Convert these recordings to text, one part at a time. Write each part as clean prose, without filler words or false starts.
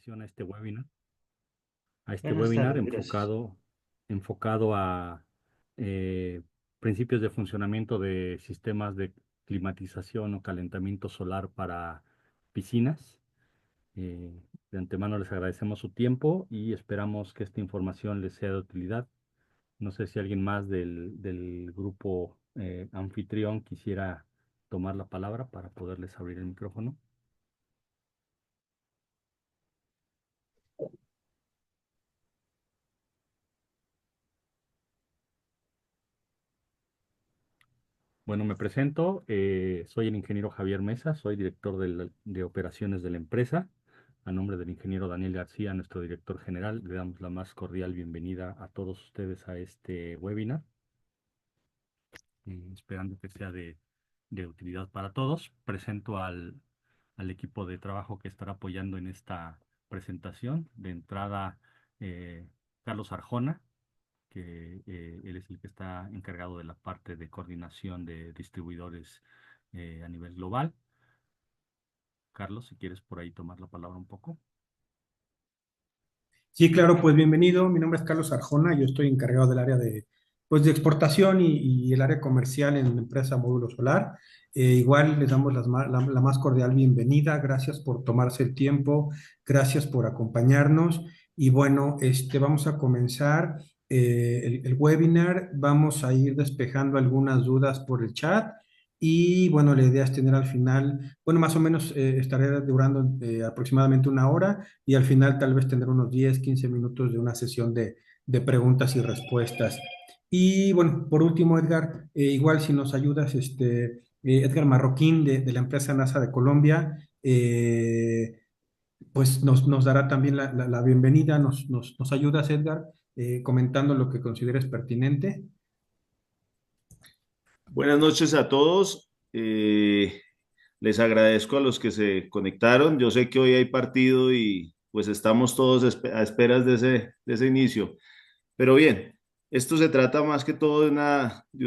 invitación a este webinar, Buenas tardes, gracias. enfocado a eh, principios de funcionamiento de sistemas de climatización o calentamiento solar para piscinas. Eh, de antemano les agradecemos su tiempo y esperamos que esta información les sea de utilidad. No sé si alguien más del grupo anfitrión quisiera tomar la palabra para poderles abrir el micrófono. Bueno, me presento. Soy el ingeniero Javier Mesa, soy director de operaciones de la empresa. A nombre del ingeniero Daniel García, nuestro director general, le damos la más cordial bienvenida a todos ustedes a este webinar, esperando que sea de utilidad para todos. Presento al equipo de trabajo que estará apoyando en esta presentación. De entrada, Carlos Arjona, que él es el que está encargado de la parte de coordinación de distribuidores a nivel global. Carlos, si quieres por ahí tomar la palabra un poco. Sí, claro, pues bienvenido. Mi nombre es Carlos Arjona, yo estoy encargado del área pues, de exportación y el área comercial en la empresa Módulo Solar. Igual les damos la más cordial bienvenida. Gracias por tomarse el tiempo, gracias por acompañarnos. Y bueno, vamos a comenzar el webinar. Vamos a ir despejando algunas dudas por el chat. Y bueno, la idea es tener al final, bueno, más o menos estaré durando aproximadamente una hora y al final tal vez tener unos 10 15 minutos de una sesión de preguntas y respuestas. Y bueno, por último, Edgar, igual si nos ayudas, Edgar Marroquín de la empresa NASA de Colombia, pues nos dará también la bienvenida, nos ayudas, Edgar, comentando lo que consideres pertinente. Buenas noches a todos. Les agradezco a los que se conectaron. Yo sé que hoy hay partido y pues estamos todos a esperas de ese inicio. Pero bien, esto se trata más que todo de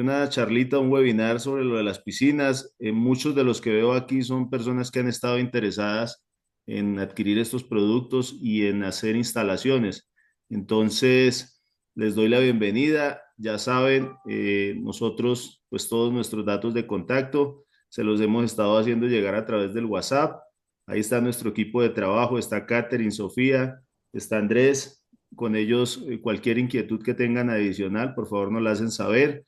una charlita, un webinar sobre lo de las piscinas. Muchos de los que veo aquí son personas que han estado interesadas en adquirir estos productos y en hacer instalaciones. Entonces, les doy la bienvenida. Ya saben, nosotros, pues todos nuestros datos de contacto se los hemos estado haciendo llegar a través del WhatsApp. Ahí está nuestro equipo de trabajo, está Catherine, Sofía, está Andrés. Con ellos, cualquier inquietud que tengan adicional, por favor nos la hacen saber.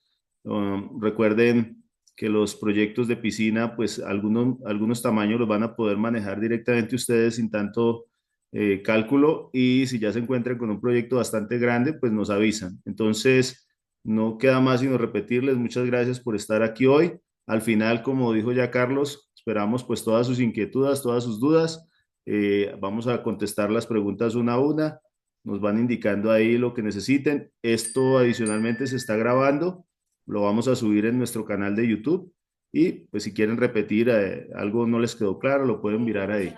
Recuerden que los proyectos de piscina, pues algunos tamaños los van a poder manejar directamente ustedes sin tanto cálculo, y si ya se encuentran con un proyecto bastante grande, pues nos avisan. Entonces, no queda más sino repetirles muchas gracias por estar aquí hoy. Al final, como dijo ya Carlos, esperamos pues todas sus inquietudes, todas sus dudas. Vamos a contestar las preguntas una a una. Nos van indicando ahí lo que necesiten. Esto adicionalmente se está grabando, lo vamos a subir en nuestro canal de YouTube, y pues si quieren repetir algo no les quedó claro, lo pueden mirar ahí.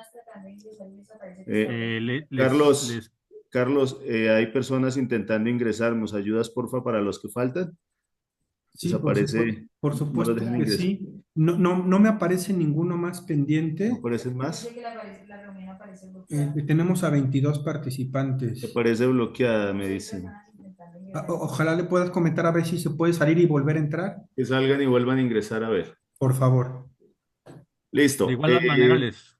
Eh, le- les, Carlos, les, Carlos, hay personas intentando ingresar. ¿Nos ayudas, porfa, para los que faltan? Sí, Desaparece, por no los supuesto dejan que ingresar. sí. No me aparece ninguno más ¿No pendiente. aparecen más? Tenemos a 22 Me participantes. parece bloqueada, me dicen. Ojalá le puedas comentar a ver si se puede salir y volver a entrar, Que salgan y vuelvan a ingresar a ver. por favor. de Listo. igual manera les, Sí,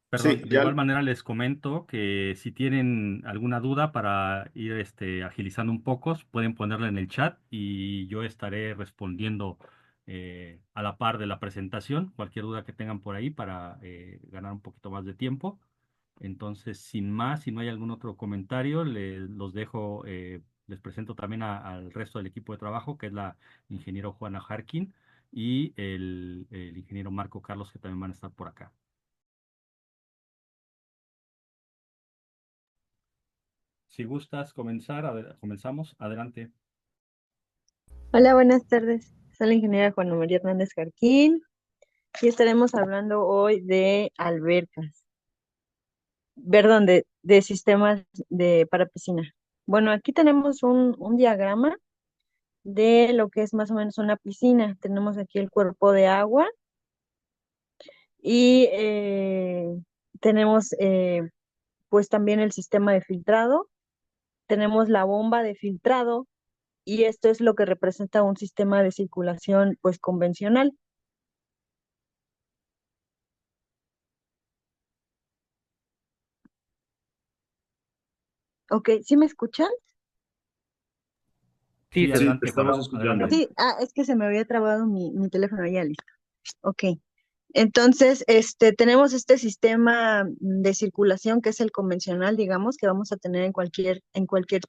perdón, de ya. igual manera les comento que si tienen alguna duda para ir agilizando un poco, pueden ponerla en el chat y yo estaré respondiendo a la par de la presentación, cualquier duda que tengan por ahí para ganar un poquito más de tiempo. Entonces, sin más, si no hay algún otro comentario, los dejo, les presento también al resto del equipo de trabajo, que es la ingeniero Juana Harkin y el ingeniero Marco Carlos, que también van a estar por acá. Si gustas comenzar, comenzamos. Adelante. Hola, buenas tardes. Soy la ingeniera Juana María Hernández Jarquín y estaremos hablando hoy de albercas, perdón, de sistemas para piscina. Bueno, aquí tenemos un diagrama de lo que es más o menos una piscina. Tenemos aquí el cuerpo de agua y tenemos pues también el sistema de filtrado, tenemos la bomba de filtrado y esto es lo que representa un sistema de circulación pues convencional. Ok, ¿sí me escuchan? Sí, Sí, te adelante, estamos Juan, escuchando. adelante. Sí, es que se me había trabado mi teléfono, ya listo. Ok. Entonces, tenemos este sistema de circulación que es el convencional, digamos, que vamos a tener en cualquier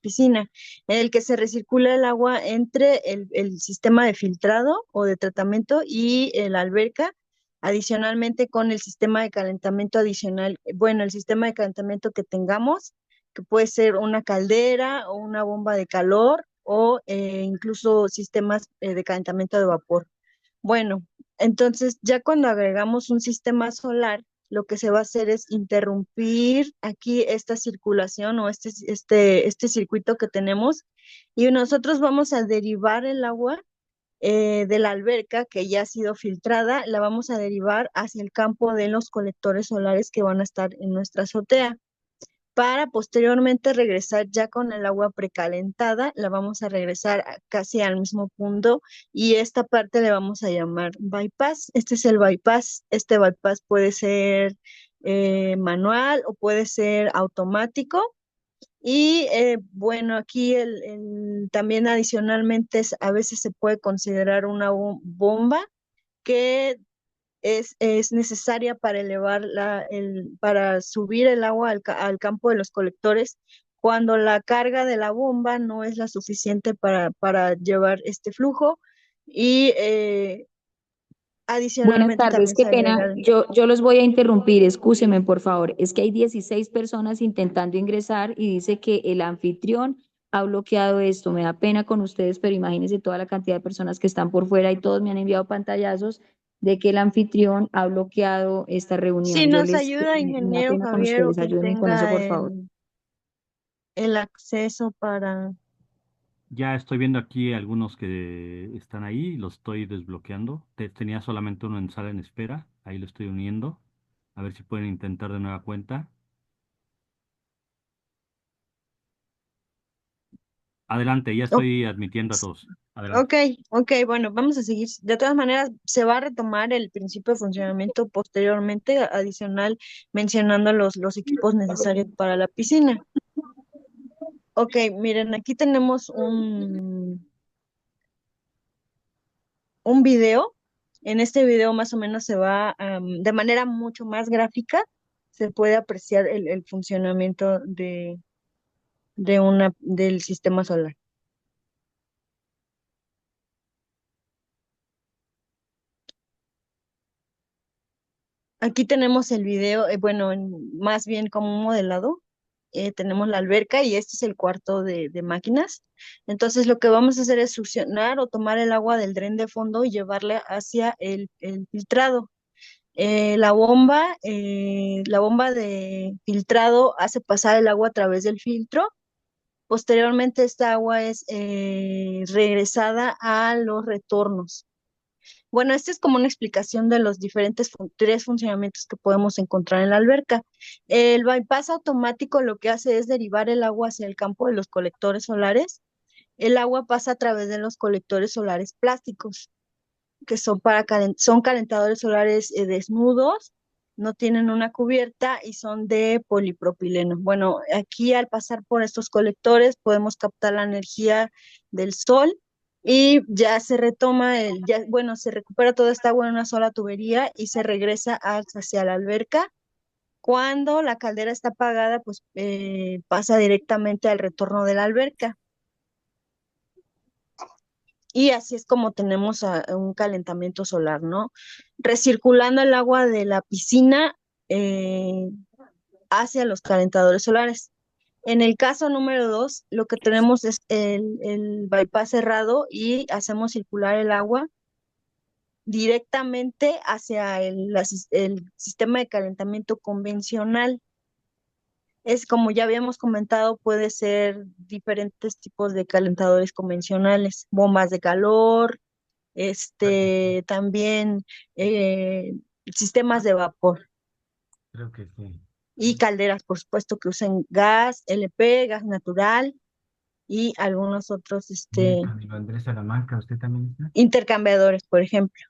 piscina, en el que se recircula el agua entre el sistema de filtrado o de tratamiento y la alberca, adicionalmente con el sistema de calentamiento adicional, bueno, el sistema de calentamiento que tengamos, que puede ser una caldera o una bomba de calor o incluso sistemas de calentamiento de vapor. Bueno, entonces ya cuando agregamos un sistema solar, lo que se va a hacer es interrumpir aquí esta circulación o este circuito que tenemos y nosotros vamos a derivar el agua de la alberca que ya ha sido filtrada, la vamos a derivar hacia el campo de los colectores solares que van a estar en nuestra azotea para posteriormente regresar ya con el agua precalentada, la vamos a regresar casi al mismo punto y esta parte le vamos a llamar bypass. Este es el bypass. Este bypass puede ser manual o puede ser automático. Y bueno, aquí también adicionalmente a veces se puede considerar una bomba que es necesaria para elevar para subir el agua al campo de los colectores cuando la carga de la bomba no es la suficiente para llevar este flujo y Buenas adicionalmente tardes, también qué se pena. agrega. Yo los voy a interrumpir, escúcheme por favor. Es que hay 16 personas intentando ingresar y dice que el anfitrión ha bloqueado esto. Me da pena con ustedes, pero imagínense toda la cantidad de personas que están por fuera y todos me han enviado pantallazos de que el anfitrión ha bloqueado esta Si reunión. nos ayuda, Me da ingeniero pena con Javier, o ustedes. quien Ayúdenme con eso, tenga por favor. el acceso para... Ya estoy viendo aquí algunos que están ahí, los estoy desbloqueando. Tenía solamente uno en sala en espera, ahí lo estoy uniendo. A ver si pueden intentar de nueva cuenta. Adelante, ya estoy admitiendo a todos. Adelante. Ok, ok, bueno, vamos a seguir. De todas maneras, se va a retomar el principio de funcionamiento posteriormente, adicional, mencionando los equipos necesarios para la piscina. Ok, miren, aquí tenemos un video. En este video más o menos se va, de manera mucho más gráfica, se puede apreciar el funcionamiento del sistema solar. Aquí tenemos el video, bueno, más bien como un modelado. Tenemos la alberca y este es el cuarto de máquinas. Entonces lo que vamos a hacer es succionar o tomar el agua del dren de fondo y llevarla hacia el filtrado. La bomba de filtrado hace pasar el agua a través del filtro. Posteriormente esta agua es regresada a los retornos. Bueno, esta es como una explicación de los diferentes tres funcionamientos que podemos encontrar en la alberca. El bypass automático lo que hace es derivar el agua hacia el campo de los colectores solares. El agua pasa a través de los colectores solares plásticos, que son calentadores solares desnudos, no tienen una cubierta y son de polipropileno. Bueno, aquí al pasar por estos colectores podemos captar la energía del sol y ya se retoma bueno, se recupera toda esta agua en una sola tubería y se regresa hacia la alberca. Cuando la caldera está apagada, pues pasa directamente al retorno de la alberca. Y así es como tenemos un calentamiento solar, ¿no? Recirculando el agua de la piscina eh, hacia los calentadores solares. En el caso número 2, lo que tenemos es el bypass cerrado y hacemos circular el agua directamente hacia el sistema de calentamiento convencional. Es como ya habíamos comentado, puede ser diferentes tipos de calentadores convencionales, bombas de calor, también eh, sistemas de vapor. Creo que sí. y calderas, por supuesto, que usen gas, LP, gas natural y algunos otros Camilo Andrés Salamanca, ¿usted también está? intercambiadores, por ejemplo.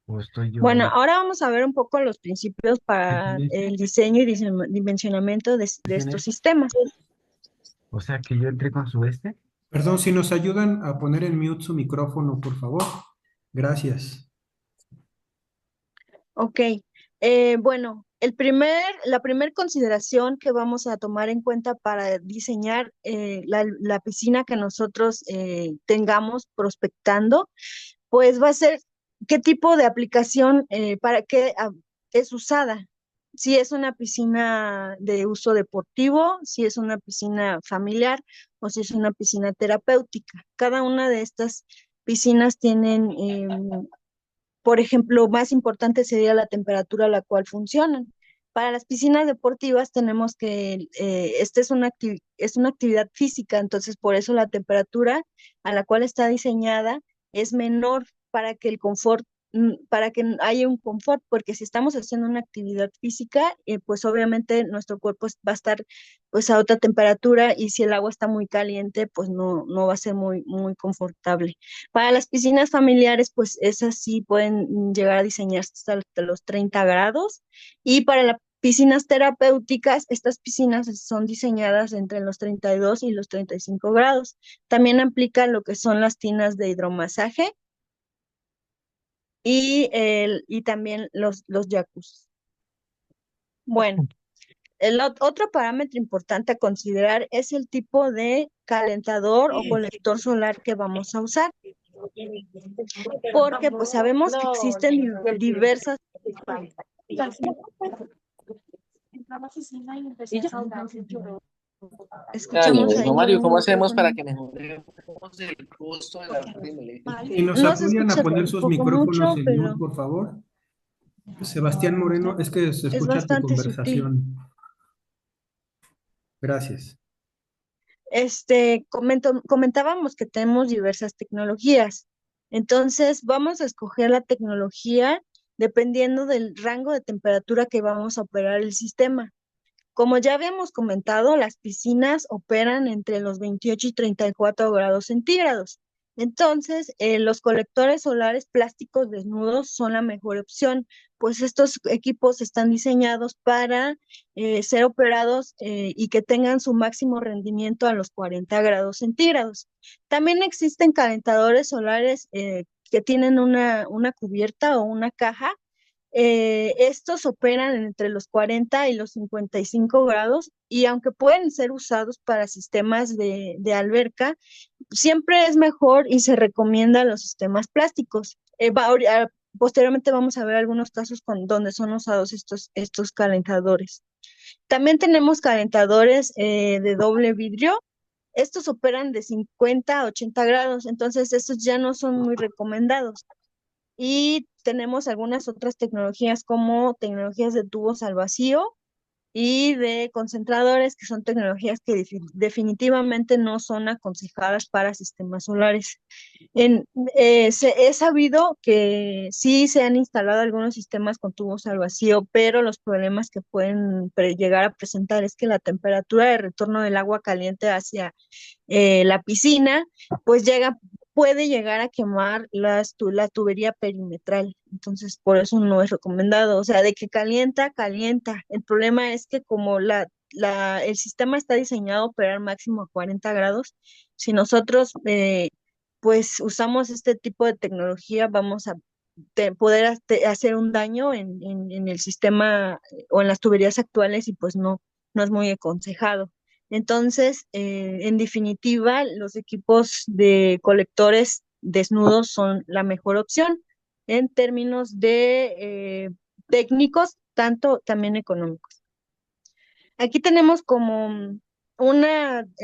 ¿O estoy yo Bueno, ahí? ahora vamos a ver un poco los principios ¿Usted para también está? el diseño y dimensionamiento de ¿Quién estos es? sistemas. O sea, que yo entré con su este. Perdón, si nos ayudan a poner en mute su micrófono, por favor. Gracias. Ok, bueno, la primer consideración que vamos a tomar en cuenta para diseñar la piscina que nosotros tengamos prospectando, pues va a ser qué tipo de aplicación para qué es usada. Si es una piscina de uso deportivo, si es una piscina familiar o si es una piscina terapéutica. Cada una de estas piscinas tienen por ejemplo, más importante sería la temperatura a la cual funcionan. Para las piscinas deportivas tenemos que, esta es una actividad física, entonces por eso la temperatura a la cual está diseñada es menor para que el confort, para que haya un confort, porque si estamos haciendo una actividad física, pues obviamente nuestro cuerpo va a estar pues a otra temperatura y si el agua está muy caliente, pues no va a ser muy confortable. Para las piscinas familiares, pues esas sí pueden llegar a diseñarse hasta los 30 grados. Y para las piscinas terapéuticas, estas piscinas son diseñadas entre los 32 y los 35 grados. También aplica lo que son las tinas de hidromasaje y también los jacuzzi. Bueno, otro parámetro importante a considerar es el tipo de calentador o colector solar que vamos a usar, porque pues sabemos que existen diversas. Dale, Escuchamos ahí no, Mario, ¿cómo un hacemos para micrófono. que mejoremos el costo de la red eléctrica? Si nos No se apoyan a escucha poner sus tampoco micrófonos mucho, en mute, pero por favor. Sebastián Moreno, es que se es escucha tu bastante sutil. conversación. Gracias. Comentábamos que tenemos diversas tecnologías. Entonces, vamos a escoger la tecnología dependiendo del rango de temperatura que vamos a operar el sistema. Como ya habíamos comentado, las piscinas operan entre los 28 y 34 grados centígrados. Entonces, los colectores solares plásticos desnudos son la mejor opción, pues estos equipos están diseñados para ser operados y que tengan su máximo rendimiento a los 40 grados centígrados. También existen calentadores solares que tienen una cubierta o una caja. Estos operan entre los 40 y los 55 grados y aunque pueden ser usados para sistemas de alberca, siempre es mejor y se recomienda los sistemas plásticos. Posteriormente vamos a ver algunos casos donde son usados estos calentadores. También tenemos calentadores de doble vidrio. Estos operan de 50 a 80 grados, entonces estos ya no son muy recomendados. Y tenemos algunas otras tecnologías como tecnologías de tubos al vacío y de concentradores, que son tecnologías que definitivamente no son aconsejadas para sistemas solares. He sabido que sí se han instalado algunos sistemas con tubos al vacío, pero los problemas que pueden llegar a presentar es que la temperatura de retorno del agua caliente hacia la piscina, pues puede llegar a quemar la tubería perimetral. Entonces, por eso no es recomendado. O sea, de que calienta, calienta. El problema es que como el sistema está diseñado a operar máximo a 40 grados, si nosotros pues usamos este tipo de tecnología, vamos a poder hacer un daño en el sistema o en las tuberías actuales y pues no es muy aconsejado. Entonces, en definitiva, los equipos de colectores desnudos son la mejor opción en términos de técnicos, tanto también económicos. Aquí tenemos como un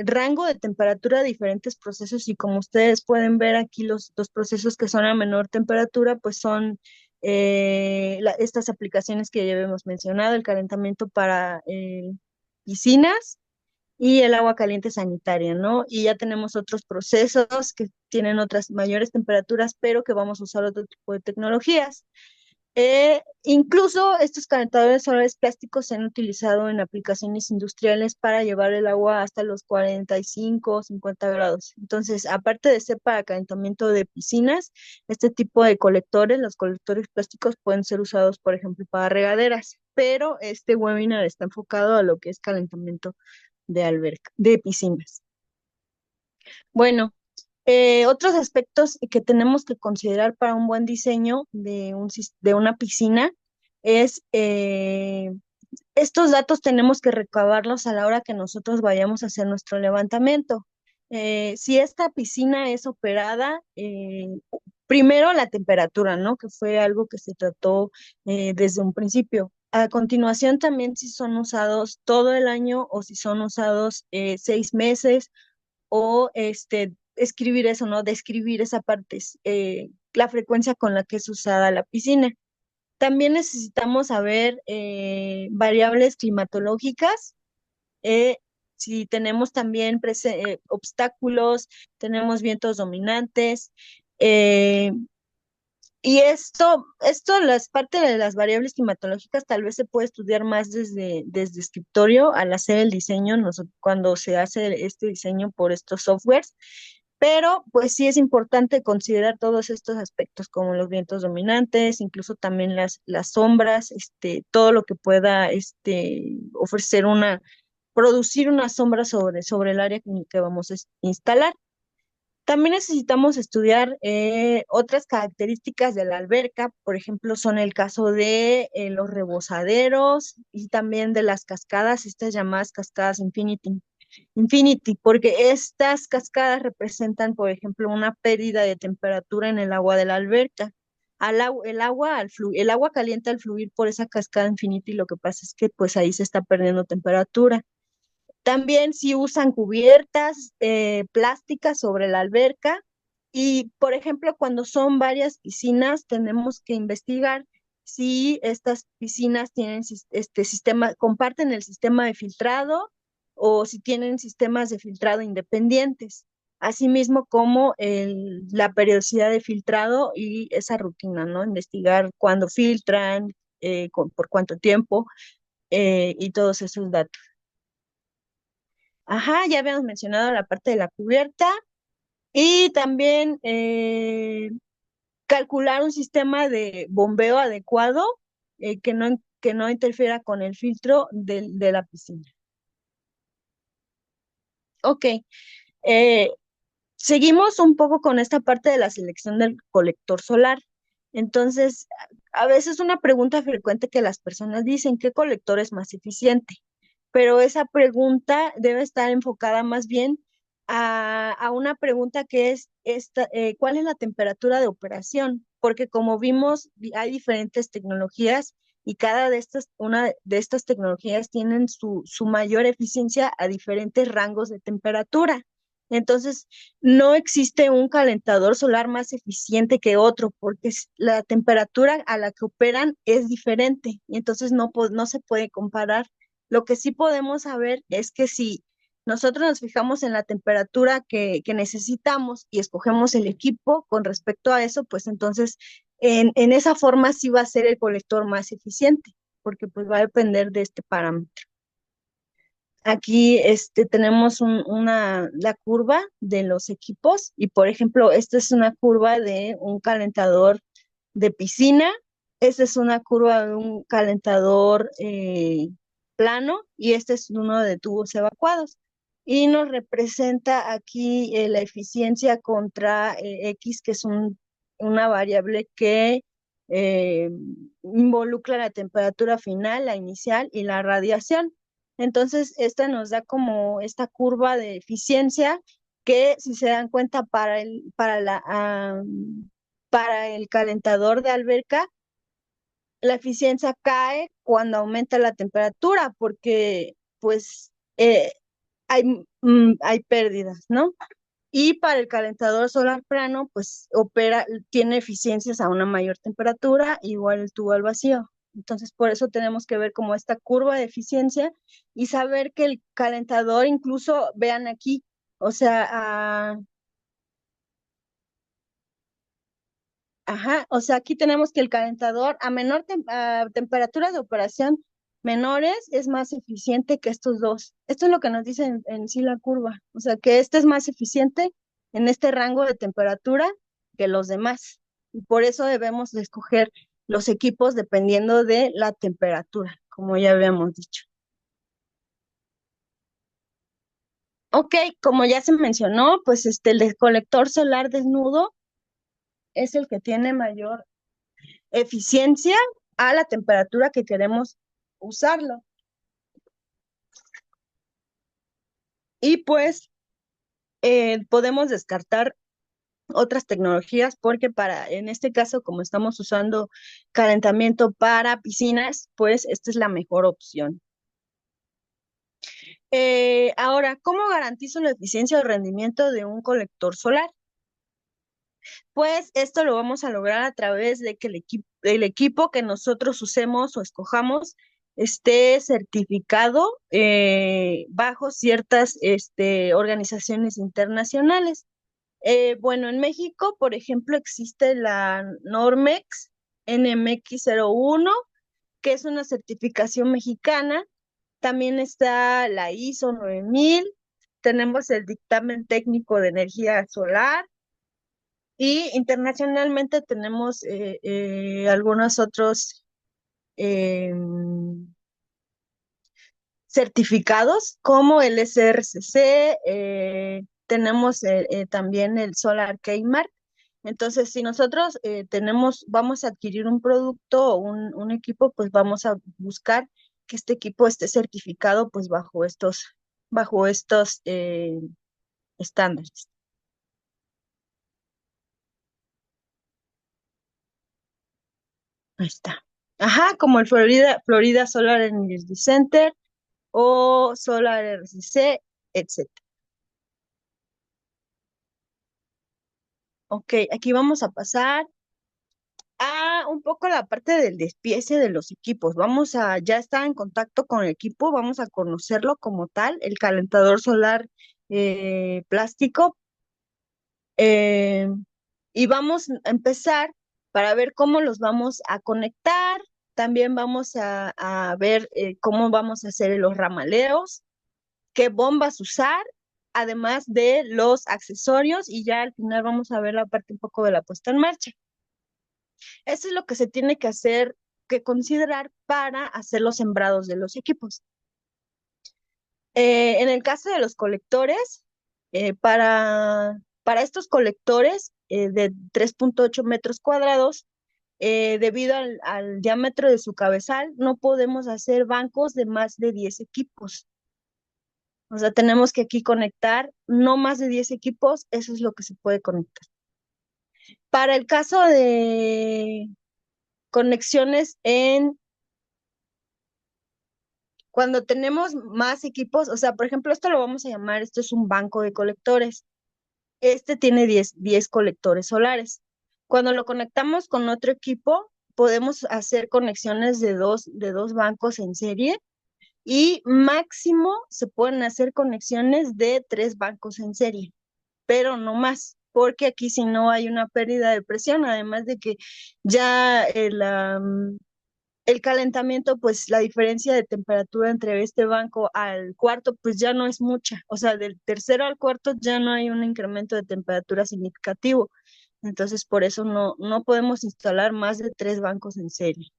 rango de temperatura de diferentes procesos y como ustedes pueden ver aquí los procesos que son a menor temperatura, pues son estas aplicaciones que ya habíamos mencionado, el calentamiento para piscinas y el agua caliente sanitaria, ¿no? Y ya tenemos otros procesos que tienen otras mayores temperaturas, pero que vamos a usar otro tipo de tecnologías. Incluso estos calentadores solares plásticos se han utilizado en aplicaciones industriales para llevar el agua hasta los 45 o 50 grados. Entonces, aparte de ser para calentamiento de piscinas, este tipo de colectores, los colectores plásticos, pueden ser usados, por ejemplo, para regaderas. Pero este webinar está enfocado a lo que es calentamiento de alberca, de piscinas. Bueno, otros aspectos que tenemos que considerar para un buen diseño de una piscina es, estos datos tenemos que recabarlos a la hora que nosotros vayamos a hacer nuestro levantamiento. Si esta piscina es operada, primero la temperatura, ¿no? Que fue algo que se trató desde un principio. A continuación también si son usados todo el año o si son usados 6 meses o escribir eso, ¿no? Describir esa parte, la frecuencia con la que es usada la piscina. También necesitamos saber variables climatológicas, eh, si tenemos también obstáculos, tenemos vientos dominantes, eh, y las partes de las variables climatológicas tal vez se puede estudiar más desde escritorio al hacer el diseño, cuando se hace este diseño por estos softwares, pero pues sí es importante considerar todos estos aspectos como los vientos dominantes, incluso también las sombras, todo lo que pueda producir una sombra sobre el área que vamos a instalar. También necesitamos estudiar otras características de la alberca, por ejemplo, son el caso de los rebosaderos y también de las cascadas, estas llamadas cascadas Infinity, porque estas cascadas representan, por ejemplo, una pérdida de temperatura en el agua de la alberca. El agua caliente al fluir por esa cascada Infinity, lo que pasa es que pues ahí se está perdiendo temperatura. También si usan cubiertas plásticas sobre la alberca y, por ejemplo, cuando son varias piscinas, tenemos que investigar si estas piscinas tienen comparten el sistema de filtrado o si tienen sistemas de filtrado independientes, asimismo como la periodicidad de filtrado y esa rutina, ¿no? Investigar cuándo filtran, por cuánto tiempo y todos esos datos. Ajá, ya habíamos mencionado la parte de la cubierta y también calcular un sistema de bombeo adecuado que no interfiera con el filtro de la piscina. Ok, eh, seguimos un poco con esta parte de la selección del colector solar. Entonces, a veces una pregunta frecuente que las personas dicen, ¿qué colector es más eficiente? Pero esa pregunta debe estar enfocada más bien a una pregunta que es ¿cuál es la temperatura de operación? Porque como vimos, hay diferentes tecnologías y una de estas tecnologías tienen su mayor eficiencia a diferentes rangos de temperatura. Entonces, no existe un calentador solar más eficiente que otro porque la temperatura a la que operan es diferente y entonces no se puede comparar. Lo que sí podemos saber es que si nosotros nos fijamos en la temperatura que necesitamos y escogemos el equipo con respecto a eso, pues entonces en esa forma sí va a ser el colector más eficiente, porque pues va a depender de este parámetro. Aquí tenemos la curva de los equipos y por ejemplo, esta es una curva de un calentador de piscina, esta es una curva de un calentador plano y este es uno de tubos evacuados. Y nos representa aquí la eficiencia contra X, que es una variable que involucra la temperatura final, la inicial y la radiación. Entonces, esta nos da como esta curva de eficiencia que, si se dan cuenta, para el calentador de alberca, la eficiencia cae cuando aumenta la temperatura, porque pues hay pérdidas, ¿no? Y para el calentador solar plano, pues tiene eficiencias a una mayor temperatura, igual el tubo al vacío. Entonces, por eso tenemos que ver como esta curva de eficiencia y saber que el calentador, incluso vean aquí, o sea, Ajá, o sea, aquí tenemos que el calentador a temperaturas de operación menores es más eficiente que estos dos. Esto es lo que nos dice en sí la curva. O sea, que este es más eficiente en este rango de temperatura que los demás. Y por eso debemos de escoger los equipos dependiendo de la temperatura, como ya habíamos dicho. Ok, como ya se mencionó, pues el colector solar desnudo es el que tiene mayor eficiencia a la temperatura que queremos usarlo. Y pues podemos descartar otras tecnologías porque en este caso, como estamos usando calentamiento para piscinas, pues esta es la mejor opción. Ahora, ¿cómo garantizo la eficiencia o rendimiento de un colector solar? Pues esto lo vamos a lograr a través de que el equipo que nosotros usemos o escojamos esté certificado bajo ciertas organizaciones internacionales. Bueno, en México, por ejemplo, existe la Normex NMX 01, que es una certificación mexicana. También está la ISO 9000. Tenemos el dictamen técnico de energía solar. Y internacionalmente tenemos algunos otros eh, certificados como el SRCC, tenemos también el Solar Kmart. Entonces, si nosotros vamos a adquirir un producto o un equipo, pues vamos a buscar que este equipo esté certificado pues bajo estos estándares. Ahí está. Ajá, como el Florida Solar Energy Center o Solar RCC, etcétera. Ok, aquí vamos a pasar a un poco la parte del despiece de los equipos. Ya estar en contacto con el equipo, vamos a conocerlo como tal, el calentador solar plástico. eh, y vamos a empezar para ver cómo los vamos a conectar. También vamos a ver cómo vamos a hacer los ramaleos, qué bombas usar, además de los accesorios, y ya al final vamos a ver la parte un poco de la puesta en marcha. Eso es lo que se tiene que hacer, que considerar para hacer los sembrados de los equipos. En el caso de los colectores, para estos colectores de 3.8 metros cuadrados, debido al diámetro de su cabezal, no podemos hacer bancos de más de 10 equipos. O sea, tenemos que aquí conectar no más de 10 equipos, eso es lo que se puede conectar. Para el caso de conexiones cuando tenemos más equipos, o sea, por ejemplo, esto es un banco de colectores. Este tiene 10 colectores solares. Cuando lo conectamos con otro equipo, podemos hacer conexiones de dos bancos en serie y máximo se pueden hacer conexiones de 3 bancos en serie, pero no más, porque aquí si no hay una pérdida de presión, además de que ya el calentamiento, pues la diferencia de temperatura entre este banco al cuarto, pues ya no es mucha. O sea, del tercero al cuarto ya no hay un incremento de temperatura significativo. Entonces, por eso no podemos instalar más de 3 bancos en serie.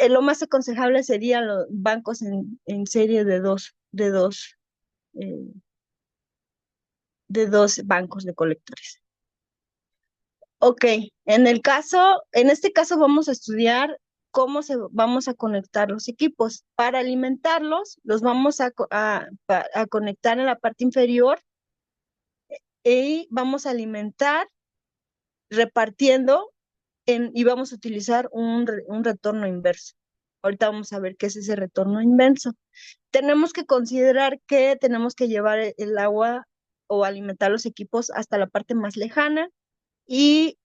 Lo más aconsejable serían los bancos en serie eh, de dos bancos de colectores. Ok, en este caso vamos a estudiar cómo vamos a conectar los equipos. Para alimentarlos, los vamos a conectar en la parte inferior y vamos a alimentar repartiendo y vamos a utilizar un retorno inverso. Ahorita vamos a ver qué es ese retorno inverso. Tenemos que considerar que tenemos que llevar el agua o alimentar los equipos hasta la parte más lejana y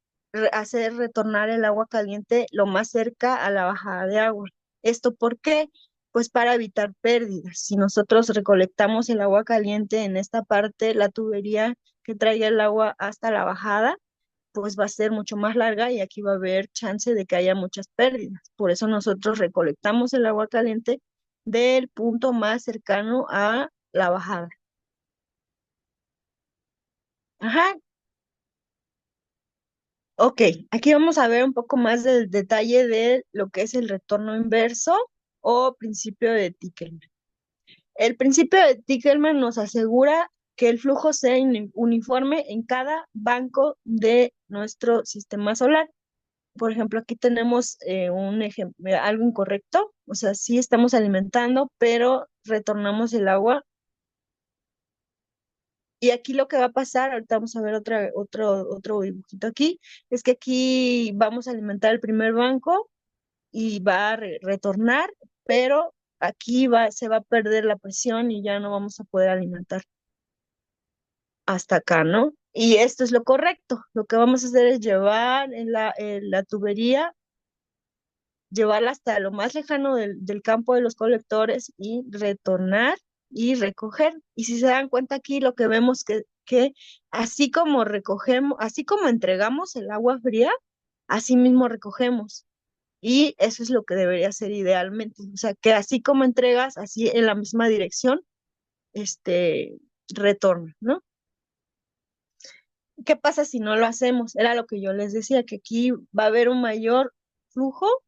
hacer retornar el agua caliente lo más cerca a la bajada de agua. ¿Esto por qué? Pues para evitar pérdidas. Si nosotros recolectamos el agua caliente en esta parte, la tubería que trae el agua hasta la bajada, pues va a ser mucho más larga y aquí va a haber chance de que haya muchas pérdidas. Por eso nosotros recolectamos el agua caliente del punto más cercano a la bajada. Ajá, ok, aquí vamos a ver un poco más del detalle de lo que es el retorno inverso o principio de Tickelman. El principio de Tickelman nos asegura que el flujo sea uniforme en cada banco de nuestro sistema solar. Por ejemplo, aquí tenemos un ejemplo, algo incorrecto, o sea, sí estamos alimentando, pero retornamos el agua. Y aquí lo que va a pasar, ahorita vamos a ver otro dibujito aquí, es que aquí vamos a alimentar el primer banco y va a retornar, pero aquí se va a perder la presión y ya no vamos a poder alimentar hasta acá, ¿no? Y esto es lo correcto. Lo que vamos a hacer es llevar en la tubería, llevarla hasta lo más lejano del campo de los colectores y retornar y recoger. Y si se dan cuenta aquí, lo que vemos que así como recogemos, así como entregamos el agua fría, así mismo recogemos. Y eso es lo que debería ser idealmente. O sea, que así como entregas, así en la misma dirección, retorna, ¿no? ¿Qué pasa si no lo hacemos? Era lo que yo les decía, que aquí va a haber un mayor flujo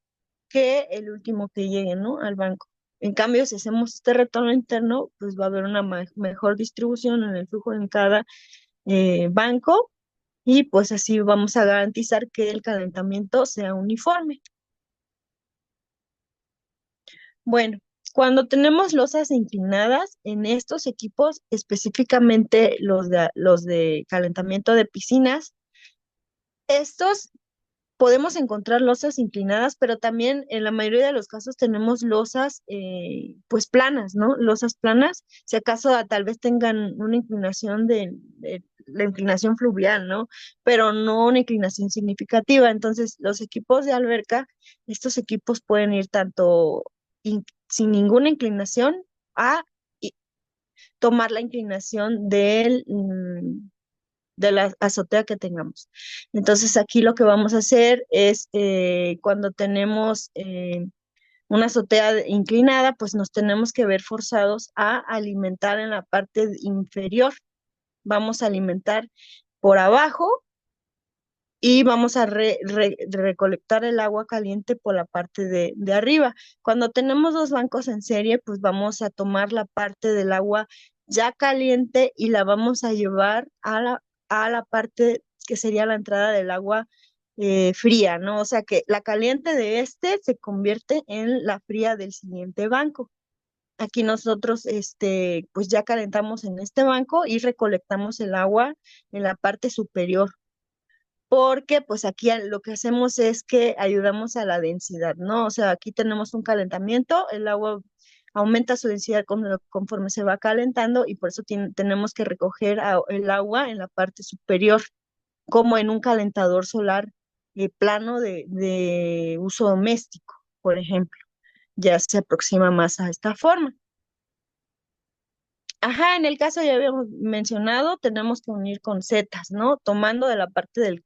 que el último que llegue, ¿no? Al banco. En cambio, si hacemos este retorno interno, pues va a haber una mejor distribución en el flujo en cada banco y pues así vamos a garantizar que el calentamiento sea uniforme. Bueno, cuando tenemos losas inclinadas en estos equipos, específicamente los de calentamiento de piscinas, estos podemos encontrar losas inclinadas, pero también en la mayoría de los casos tenemos losas pues planas, ¿no? Losas planas, si acaso tal vez tengan una inclinación de la inclinación fluvial, ¿no? Pero no una inclinación significativa. Entonces, los equipos de alberca, estos equipos pueden ir tanto sin ninguna inclinación a y tomar la inclinación de la azotea que tengamos. Entonces aquí lo que vamos a hacer es cuando tenemos una azotea inclinada, pues nos tenemos que ver forzados a alimentar en la parte inferior. Vamos a alimentar por abajo y vamos a recolectar el agua caliente por la parte de arriba. Cuando tenemos dos bancos en serie, pues vamos a tomar la parte del agua ya caliente y la vamos a llevar a la parte que sería la entrada del agua fría, ¿no? O sea que la caliente de este se convierte en la fría del siguiente banco. Aquí nosotros, pues ya calentamos en este banco y recolectamos el agua en la parte superior porque pues aquí lo que hacemos es que ayudamos a la densidad, ¿no? O sea, aquí tenemos un calentamiento, el agua aumenta su densidad conforme se va calentando y por eso tenemos que recoger el agua en la parte superior, como en un calentador solar plano de uso doméstico, por ejemplo. Ya se aproxima más a esta forma. Ajá, en el caso ya habíamos mencionado, tenemos que unir con setas, ¿no? Tomando de la parte del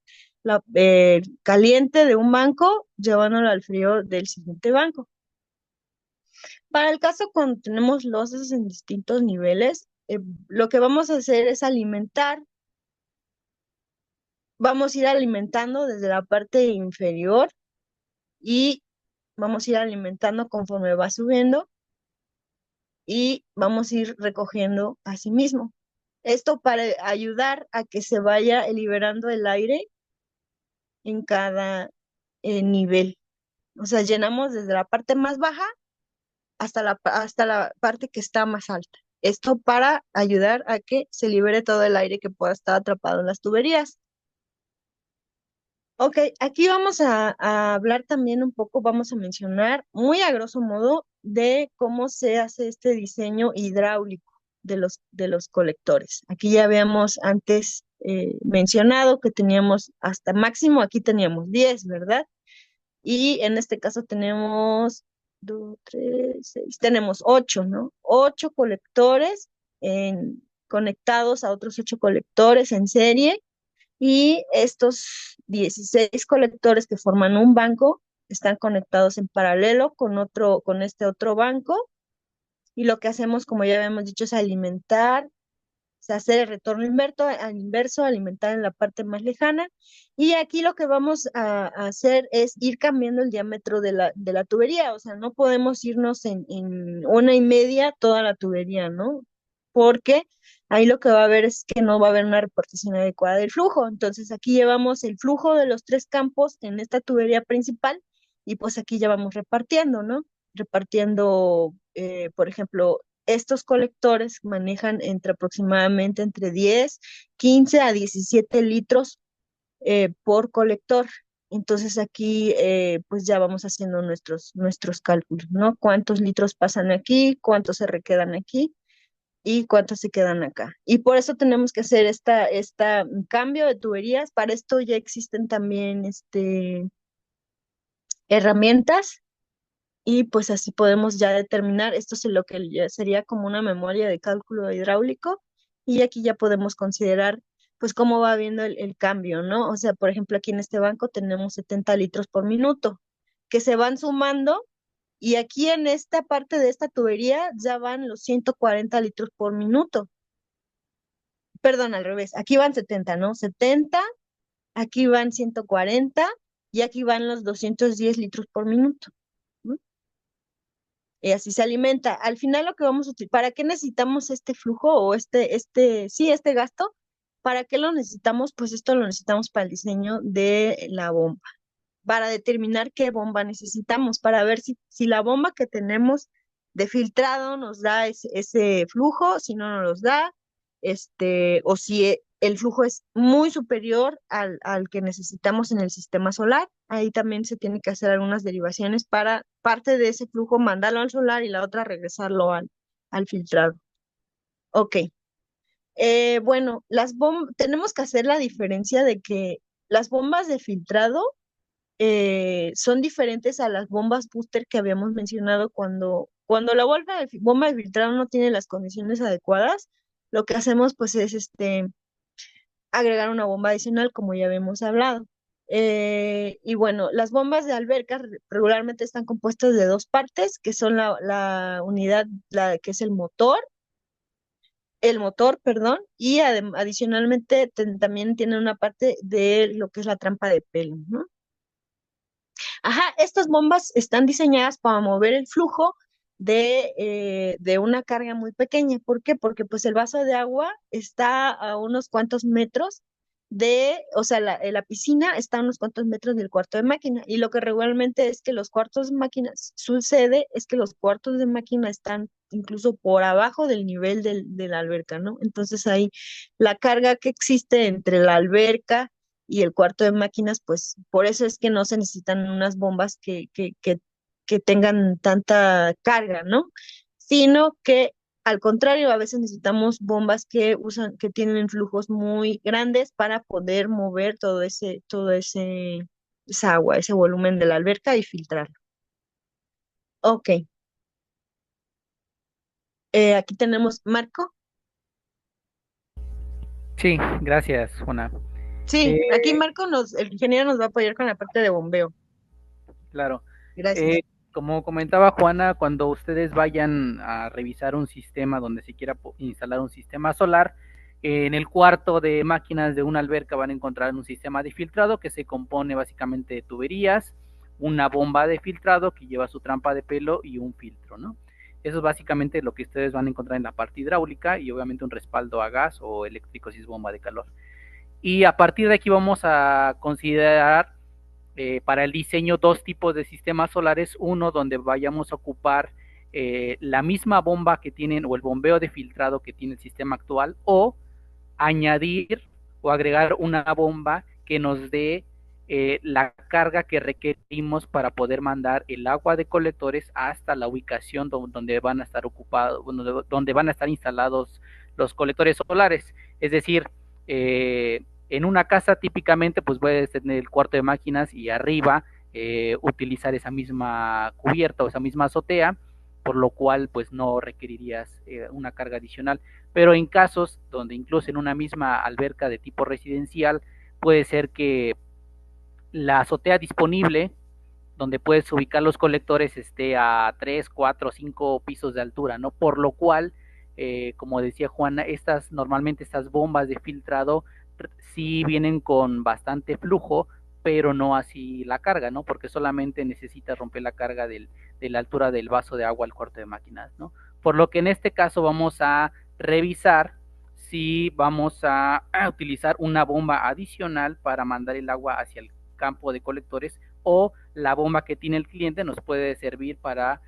caliente de un banco, llevándolo al frío del siguiente banco. Para el caso cuando tenemos losas en distintos niveles, lo que vamos a hacer es vamos a ir alimentando desde la parte inferior y vamos a ir alimentando conforme va subiendo y vamos a ir recogiendo a sí mismo. Esto para ayudar a que se vaya liberando el aire en cada nivel. O sea, llenamos desde la parte más baja hasta la parte que está más alta. Esto para ayudar a que se libere todo el aire que pueda estar atrapado en las tuberías. Ok, aquí vamos a hablar también un poco, vamos a mencionar muy a grosso modo de cómo se hace este diseño hidráulico de los colectores. Aquí ya habíamos antes mencionado que teníamos hasta máximo, aquí teníamos 10, ¿verdad? Y en este caso tenemos 2, 3, 6, tenemos 8, ¿no? 8 colectores conectados a otros 8 colectores en serie y estos 16 colectores que forman un banco están conectados en paralelo con este otro banco, y lo que hacemos, como ya habíamos dicho, es alimentar, sea, hacer el retorno al inverso, alimentar en la parte más lejana. Y aquí lo que vamos a hacer es ir cambiando el diámetro de la tubería. O sea, no podemos irnos en 1,5 toda la tubería, ¿no? Porque ahí lo que va a haber es que no va a haber una repartición adecuada del flujo. Entonces aquí llevamos el flujo de los 3 campos en esta tubería principal, y pues aquí ya vamos repartiendo, ¿no? Repartiendo, por ejemplo, estos colectores manejan aproximadamente entre 10, 15 a 17 litros por colector. Entonces aquí pues ya vamos haciendo nuestros cálculos, ¿no? ¿Cuántos litros pasan aquí? ¿Cuántos se requedan aquí? ¿Y cuántos se quedan acá? Y por eso tenemos que hacer esta cambio de tuberías. Para esto ya existen también herramientas, y pues así podemos ya determinar, esto es lo que ya sería como una memoria de cálculo hidráulico, y aquí ya podemos considerar pues cómo va viendo el cambio, ¿no? O sea, por ejemplo, aquí en este banco tenemos 70 litros por minuto que se van sumando, y aquí en esta parte de esta tubería ya van los 140 litros por minuto. Perdón, al revés, aquí van 70, ¿no? 70, aquí van 140 y aquí van los 210 litros por minuto, ¿no? Y así se alimenta. Al final lo que vamos a utilizar, ¿para qué necesitamos este flujo o sí, este gasto? ¿Para qué lo necesitamos? Pues esto lo necesitamos para el diseño de la bomba, para determinar qué bomba necesitamos, para ver si la bomba que tenemos de filtrado nos da ese flujo, si no nos los da, o si el flujo es muy superior al que necesitamos en el sistema solar. Ahí también se tiene que hacer algunas derivaciones para parte de ese flujo mandarlo al solar y la otra regresarlo al filtrado. Ok. Bueno, tenemos que hacer la diferencia de que las bombas de filtrado son diferentes a las bombas booster que habíamos mencionado. Cuando la bomba de filtrado no tiene las condiciones adecuadas, lo que hacemos pues es agregar una bomba adicional, como ya habíamos hablado. Y bueno, las bombas de alberca regularmente están compuestas de 2 partes, que son la unidad, que es el motor, perdón, y adicionalmente también tiene una parte de lo que es la trampa de pelo, ¿no? Ajá, estas bombas están diseñadas para mover el flujo de una carga muy pequeña. ¿Por qué? Porque pues el vaso de agua está a unos cuantos metros o sea, la piscina está a unos cuantos metros del cuarto de máquina, y lo que regularmente es que los cuartos de máquina sucede es que los cuartos de máquina están incluso por abajo del nivel de la alberca, ¿no? Entonces ahí la carga que existe entre la alberca y el cuarto de máquinas, pues por eso es que no se necesitan unas bombas que tengan tanta carga, ¿no? Sino que al contrario, a veces necesitamos bombas que tienen flujos muy grandes para poder mover esa agua, ese volumen de la alberca y filtrarlo. Ok. Aquí tenemos Marco. Sí, gracias, Juana. Sí, aquí Marco el ingeniero nos va a apoyar con la parte de bombeo. Claro. Gracias. Como comentaba Juana, cuando ustedes vayan a revisar un sistema donde se quiera instalar un sistema solar, en el cuarto de máquinas de una alberca van a encontrar un sistema de filtrado que se compone básicamente de tuberías, una bomba de filtrado que lleva su trampa de pelo y un filtro, ¿no? Eso es básicamente lo que ustedes van a encontrar en la parte hidráulica, y obviamente un respaldo a gas o eléctrico si es bomba de calor. Y a partir de aquí vamos a considerar para el diseño 2 tipos de sistemas solares. Uno donde vayamos a ocupar la misma bomba que tienen o el bombeo de filtrado que tiene el sistema actual, o añadir o agregar una bomba que nos dé la carga que requerimos para poder mandar el agua de colectores hasta la ubicación donde van a estar ocupados, donde van a estar instalados los colectores solares. Es decir, en una casa típicamente pues puedes tener el cuarto de máquinas y arriba utilizar esa misma cubierta o esa misma azotea, por lo cual pues no requerirías una carga adicional. Pero en casos donde incluso en una misma alberca de tipo residencial puede ser que la azotea disponible donde puedes ubicar los colectores esté a 3, 4, 5 pisos de altura, ¿no? Por lo cual, como decía Juana, normalmente estas bombas de filtrado sí vienen con bastante flujo, pero no así la carga, ¿no? Porque solamente necesita romper la carga de la altura del vaso de agua al cuarto de máquinas, ¿no? Por lo que en este caso vamos a revisar si vamos a utilizar una bomba adicional para mandar el agua hacia el campo de colectores, o la bomba que tiene el cliente nos puede servir para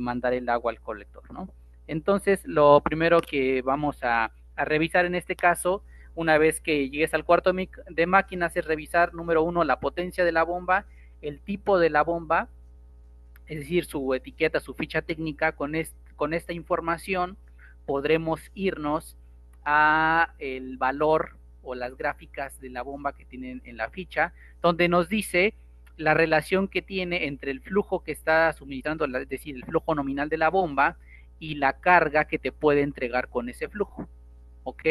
mandar el agua al colector, ¿no? Entonces, lo primero que vamos a revisar en este caso, una vez que llegues al cuarto de máquinas, es revisar, número 1, la potencia de la bomba, el tipo de la bomba, es decir, su etiqueta, su ficha técnica. Con esta información podremos irnos a el valor o las gráficas de la bomba que tienen en la ficha, donde nos dice la relación que tiene entre el flujo que está suministrando, es decir, el flujo nominal de la bomba, y la carga que te puede entregar con ese flujo, ¿ok?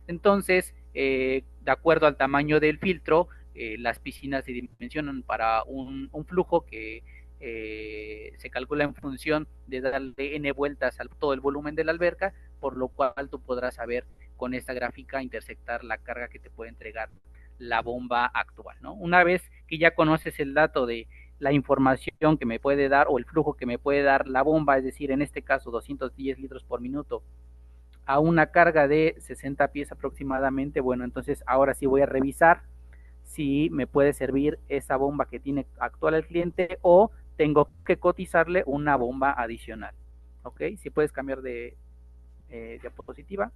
Entonces, de acuerdo al tamaño del filtro, las piscinas se dimensionan para un flujo que se calcula en función de darle n vueltas a todo el volumen de la alberca, por lo cual tú podrás saber con esta gráfica intersectar la carga que te puede entregar la bomba actual, ¿no? Una vez que ya conoces el dato de la información que me puede dar, o el flujo que me puede dar la bomba, es decir, en este caso 210 litros por minuto, a una carga de 60 pies aproximadamente, bueno, entonces ahora sí voy a revisar si me puede servir esa bomba que tiene actual el cliente, o tengo que cotizarle una bomba adicional, ¿ok? Si puedes cambiar de diapositiva.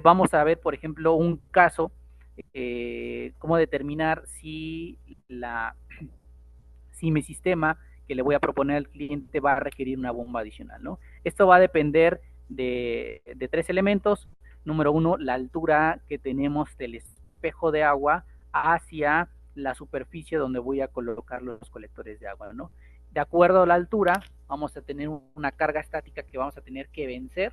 Vamos a ver, por ejemplo, un caso, cómo determinar si mi sistema que le voy a proponer al cliente va a requerir una bomba adicional, ¿no? Esto va a depender de 3 elementos. Número 1, la altura que tenemos del espejo de agua hacia la superficie donde voy a colocar los colectores de agua, ¿no? De acuerdo a la altura, vamos a tener una carga estática que vamos a tener que vencer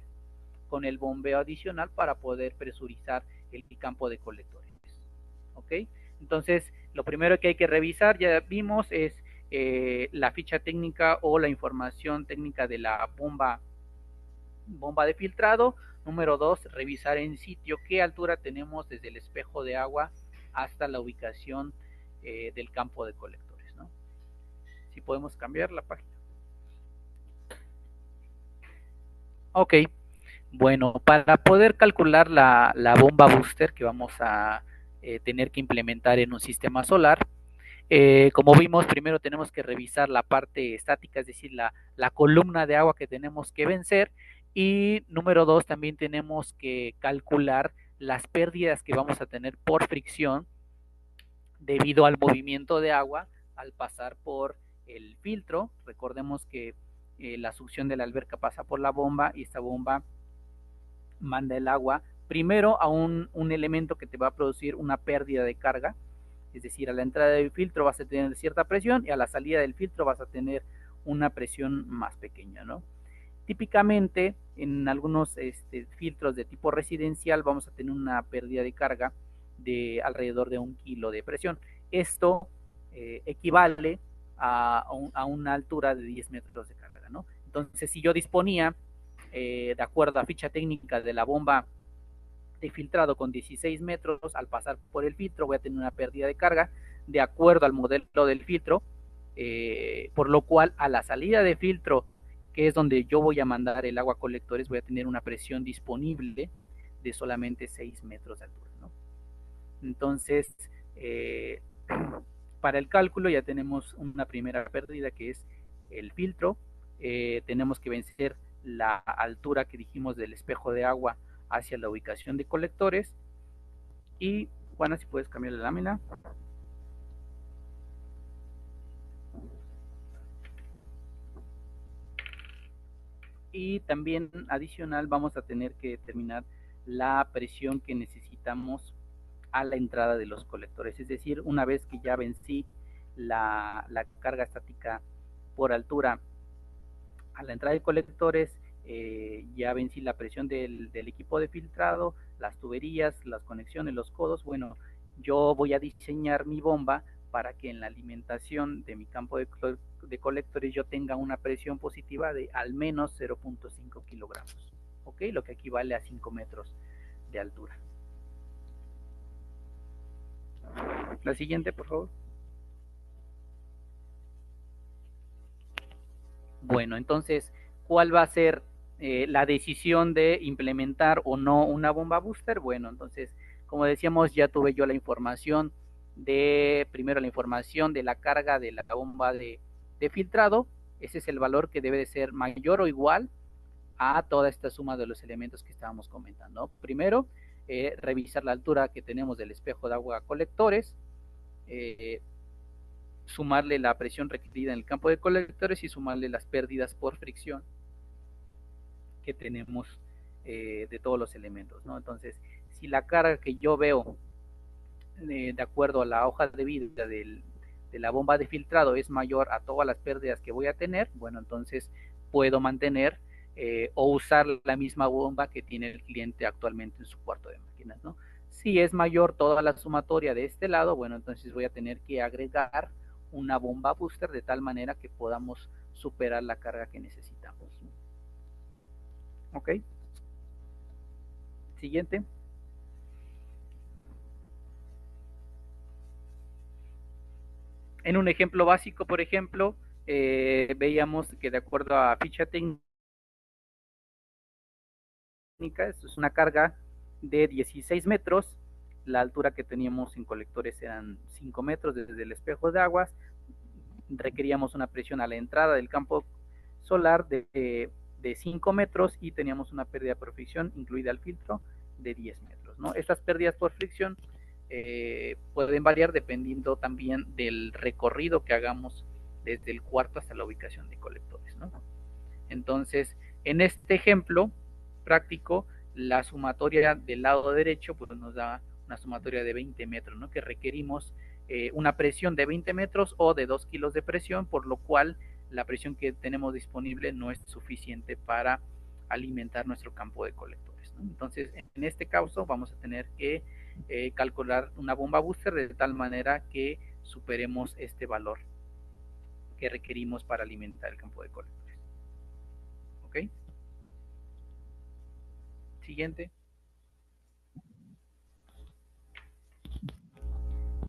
con el bombeo adicional para poder presurizar el campo de colectores, ¿ok? Entonces, lo primero que hay que revisar, ya vimos, es la ficha técnica o la información técnica de la bomba de filtrado. Número 2, revisar en sitio qué altura tenemos desde el espejo de agua hasta la ubicación del campo de colectores, ¿no? Si podemos cambiar la página. Ok, bueno, para poder calcular la bomba booster que vamos a tener que implementar en un sistema solar, como vimos, primero tenemos que revisar la parte estática, es decir, la columna de agua que tenemos que vencer, y número 2, también tenemos que calcular las pérdidas que vamos a tener por fricción debido al movimiento de agua al pasar por el filtro. Recordemos que la succión de la alberca pasa por la bomba, y esta bomba manda el agua primero a un elemento que te va a producir una pérdida de carga. Es decir, a la entrada del filtro vas a tener cierta presión, y a la salida del filtro vas a tener una presión más pequeña, ¿no? Típicamente, en algunos filtros de tipo residencial vamos a tener una pérdida de carga de alrededor de 1 kilo de presión. Esto equivale a una altura de 10 metros de carga, ¿no? Entonces, si yo disponía, de acuerdo a ficha técnica de la bomba de filtrado, con 16 metros, al pasar por el filtro voy a tener una pérdida de carga de acuerdo al modelo del filtro, por lo cual a la salida de filtro, que es donde yo voy a mandar el agua a colectores, voy a tener una presión disponible de solamente 6 metros de altura, ¿no? Entonces, para el cálculo ya tenemos una primera pérdida, que es el filtro. Tenemos que vencer la altura que dijimos del espejo de agua hacia la ubicación de colectores. Y Juana, si puedes cambiar la lámina. Y también adicional vamos a tener que determinar la presión que necesitamos a la entrada de los colectores. Es decir, una vez que ya vencí la carga estática por altura a la entrada de colectores, ya vencí la presión del equipo de filtrado, las tuberías, las conexiones, los codos. Bueno, yo voy a diseñar mi bomba para que en la alimentación de mi campo de colectores yo tenga una presión positiva de al menos 0.5 kilogramos, ¿ok? Lo que equivale a 5 metros de altura. La siguiente, por favor. Bueno, entonces, ¿cuál va a ser la decisión de implementar o no una bomba booster? Bueno, entonces, como decíamos, ya tuve yo la información primero la información de la carga de la bomba de filtrado. Ese es el valor que debe de ser mayor o igual a toda esta suma de los elementos que estábamos comentando. Primero, revisar la altura que tenemos del espejo de agua colectores, sumarle la presión requerida en el campo de colectores y sumarle las pérdidas por fricción que tenemos de todos los elementos, ¿no? Entonces, si la carga que yo veo de acuerdo a la hoja de vida de la bomba de filtrado es mayor a todas las pérdidas que voy a tener, bueno, entonces puedo mantener o usar la misma bomba que tiene el cliente actualmente en su cuarto de máquinas, ¿no? Si es mayor toda la sumatoria de este lado, bueno, entonces voy a tener que agregar una bomba booster de tal manera que podamos superar la carga que necesitamos. ¿Ok? Siguiente. En un ejemplo básico, por ejemplo, veíamos que de acuerdo a ficha técnica, esto es una carga de 16 metros, la altura que teníamos en colectores eran 5 metros desde el espejo de aguas, requeríamos una presión a la entrada del campo solar de 5 metros y teníamos una pérdida por fricción incluida al filtro de 10 metros, ¿no? Estas pérdidas por fricción pueden variar dependiendo también del recorrido que hagamos desde el cuarto hasta la ubicación de colectores, ¿no? Entonces, en este ejemplo práctico, la sumatoria del lado derecho pues nos da una sumatoria de 20 metros, ¿no? Que requerimos una presión de 20 metros o de 2 kilos de presión, por lo cual la presión que tenemos disponible no es suficiente para alimentar nuestro campo de colectores, ¿no? Entonces, en este caso vamos a tener que calcular una bomba booster de tal manera que superemos este valor que requerimos para alimentar el campo de colectores. ¿Ok? Siguiente.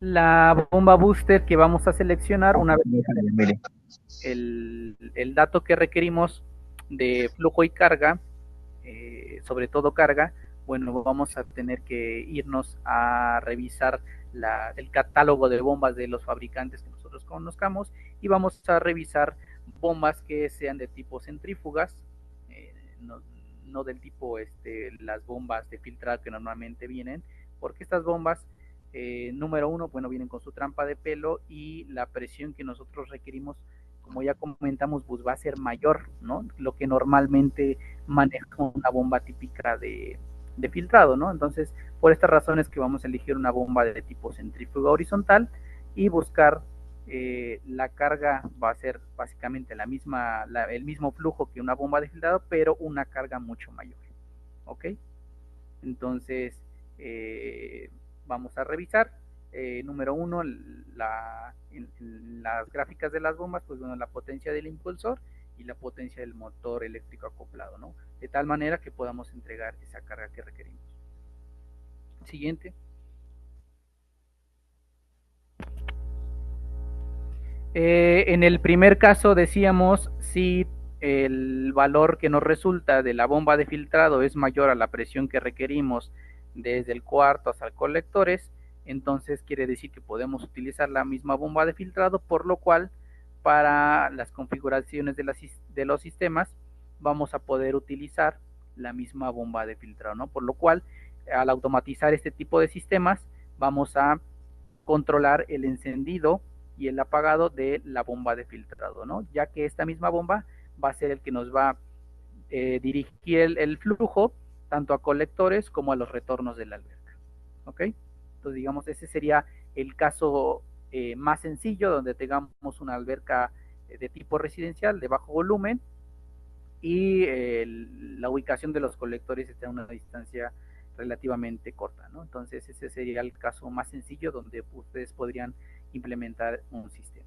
La bomba booster que vamos a seleccionar una vez el dato que requerimos de flujo y carga, sobre todo carga, bueno, vamos a tener que irnos a revisar el catálogo de bombas de los fabricantes que nosotros conozcamos y vamos a revisar bombas que sean de tipo centrífugas, no del tipo las bombas de filtrado que normalmente vienen, porque estas bombas, número uno, bueno, vienen con su trampa de pelo y la presión que nosotros requerimos, como ya comentamos, pues va a ser mayor, ¿no? Lo que normalmente maneja una bomba típica de filtrado, ¿no? Entonces, por estas razones que vamos a elegir una bomba de tipo centrífuga horizontal y buscar la carga va a ser básicamente el mismo flujo que una bomba de filtrado, pero una carga mucho mayor, ¿ok? Entonces, vamos a revisar. Número uno, en las gráficas de las bombas, pues bueno, la potencia del impulsor y la potencia del motor eléctrico acoplado, ¿no? De tal manera que podamos entregar esa carga que requerimos. Siguiente. En el primer caso decíamos si el valor que nos resulta de la bomba de filtrado es mayor a la presión que requerimos desde el cuarto hasta el colectores, entonces quiere decir que podemos utilizar la misma bomba de filtrado, por lo cual para las configuraciones de los sistemas vamos a poder utilizar la misma bomba de filtrado, ¿no? Por lo cual, al automatizar este tipo de sistemas, vamos a controlar el encendido y el apagado de la bomba de filtrado, ¿no? Ya que esta misma bomba va a ser el que nos va a dirigir el flujo tanto a colectores como a los retornos de la alberca, ¿ok? Entonces, digamos, ese sería el caso más sencillo, donde tengamos una alberca de tipo residencial de bajo volumen y la ubicación de los colectores está a una distancia relativamente corta, ¿no? Entonces ese sería el caso más sencillo donde ustedes podrían implementar un sistema.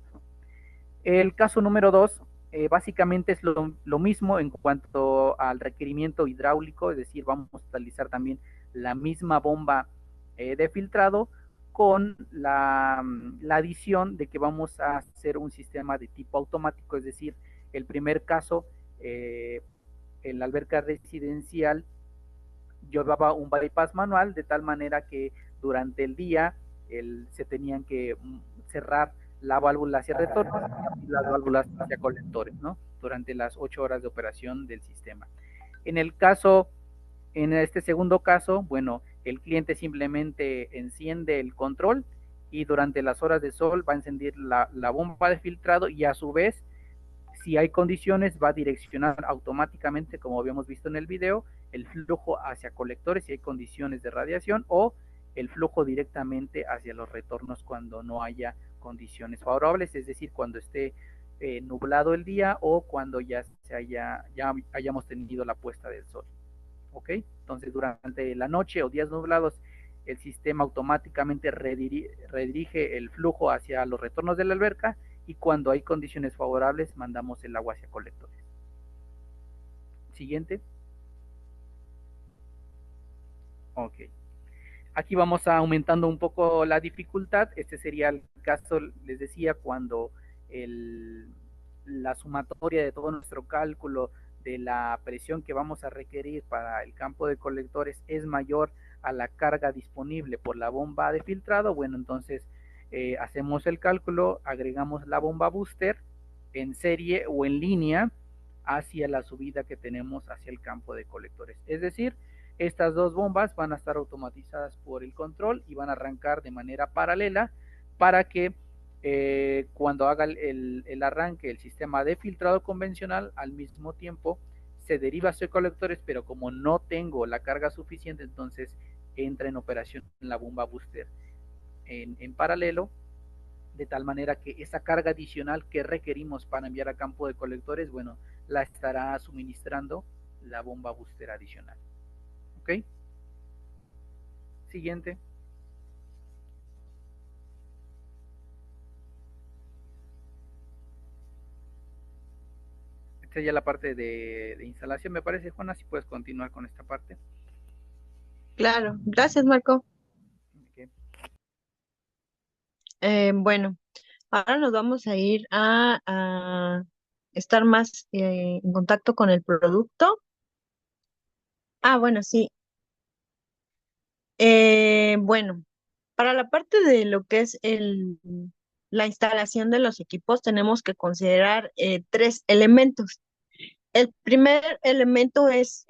El caso número 2 básicamente es lo mismo en cuanto al requerimiento hidráulico, es decir, vamos a utilizar también la misma bomba de filtrado con la adición de que vamos a hacer un sistema de tipo automático, es decir, el primer caso, en la alberca residencial llevaba un bypass manual de tal manera que durante el día se tenían que cerrar la válvula hacia retorno y las válvulas hacia colectores, ¿no? Durante las 8 horas de operación del sistema. En este segundo caso, bueno, el cliente simplemente enciende el control y durante las horas de sol va a encender la bomba de filtrado y a su vez, si hay condiciones, va a direccionar automáticamente, como habíamos visto en el video, el flujo hacia colectores si hay condiciones de radiación o el flujo directamente hacia los retornos cuando no haya condiciones favorables, es decir, cuando esté nublado el día o cuando ya hayamos tenido la puesta del sol. ¿Ok? Entonces, durante la noche o días nublados, el sistema automáticamente redirige el flujo hacia los retornos de la alberca y cuando hay condiciones favorables mandamos el agua hacia colectores. Siguiente. Ok. Aquí vamos aumentando un poco la dificultad. Este sería el caso, les decía, cuando la sumatoria de todo nuestro cálculo de la presión que vamos a requerir para el campo de colectores es mayor a la carga disponible por la bomba de filtrado. Bueno, entonces hacemos el cálculo, agregamos la bomba booster en serie o en línea hacia la subida que tenemos hacia el campo de colectores. Es decir, estas dos bombas van a estar automatizadas por el control y van a arrancar de manera paralela para que cuando haga el arranque el sistema de filtrado convencional, al mismo tiempo se deriva hacia colectores, pero como no tengo la carga suficiente, entonces entra en operación la bomba booster en paralelo, de tal manera que esa carga adicional que requerimos para enviar a campo de colectores, bueno, la estará suministrando la bomba booster adicional. ¿Ok? Siguiente. Esta ya la parte de instalación, me parece, Juana, si puedes continuar con esta parte. Claro, gracias, Marco. Okay. Bueno, ahora nos vamos a ir a estar más en contacto con el producto. Bueno, sí. Bueno, para la parte de lo que es la instalación de los equipos, tenemos que considerar tres elementos. El primer elemento es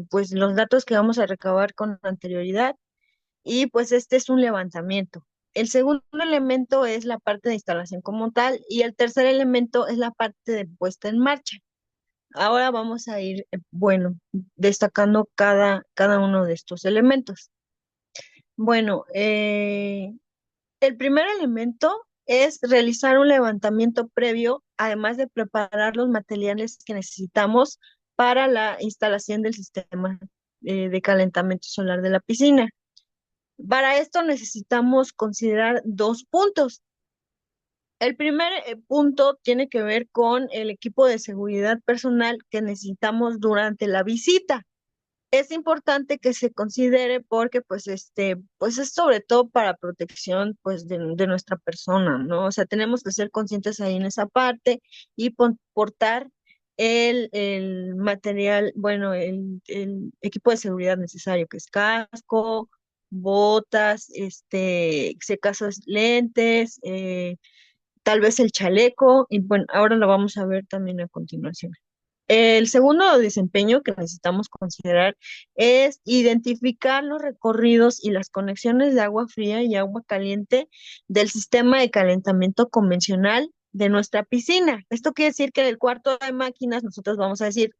pues los datos que vamos a recabar con anterioridad y pues este es un levantamiento. El segundo elemento es la parte de instalación como tal y el tercer elemento es la parte de puesta en marcha. Ahora vamos a ir, bueno, destacando cada uno de estos elementos. Bueno, el primer elemento es realizar un levantamiento previo, además de preparar los materiales que necesitamos para la instalación del sistema de calentamiento solar de la piscina. Para esto necesitamos considerar dos puntos. El primer punto tiene que ver con el equipo de seguridad personal que necesitamos durante la visita. Es importante que se considere porque pues es sobre todo para protección pues de nuestra persona, ¿no? O sea, tenemos que ser conscientes ahí en esa parte y portar el material, bueno, el equipo de seguridad necesario, que es casco, botas, si acaso es lentes, tal vez el chaleco, y bueno, ahora lo vamos a ver también a continuación. El segundo desempeño que necesitamos considerar es identificar los recorridos y las conexiones de agua fría y agua caliente del sistema de calentamiento convencional de nuestra piscina. Esto quiere decir que en el cuarto de máquinas nosotros vamos a decir,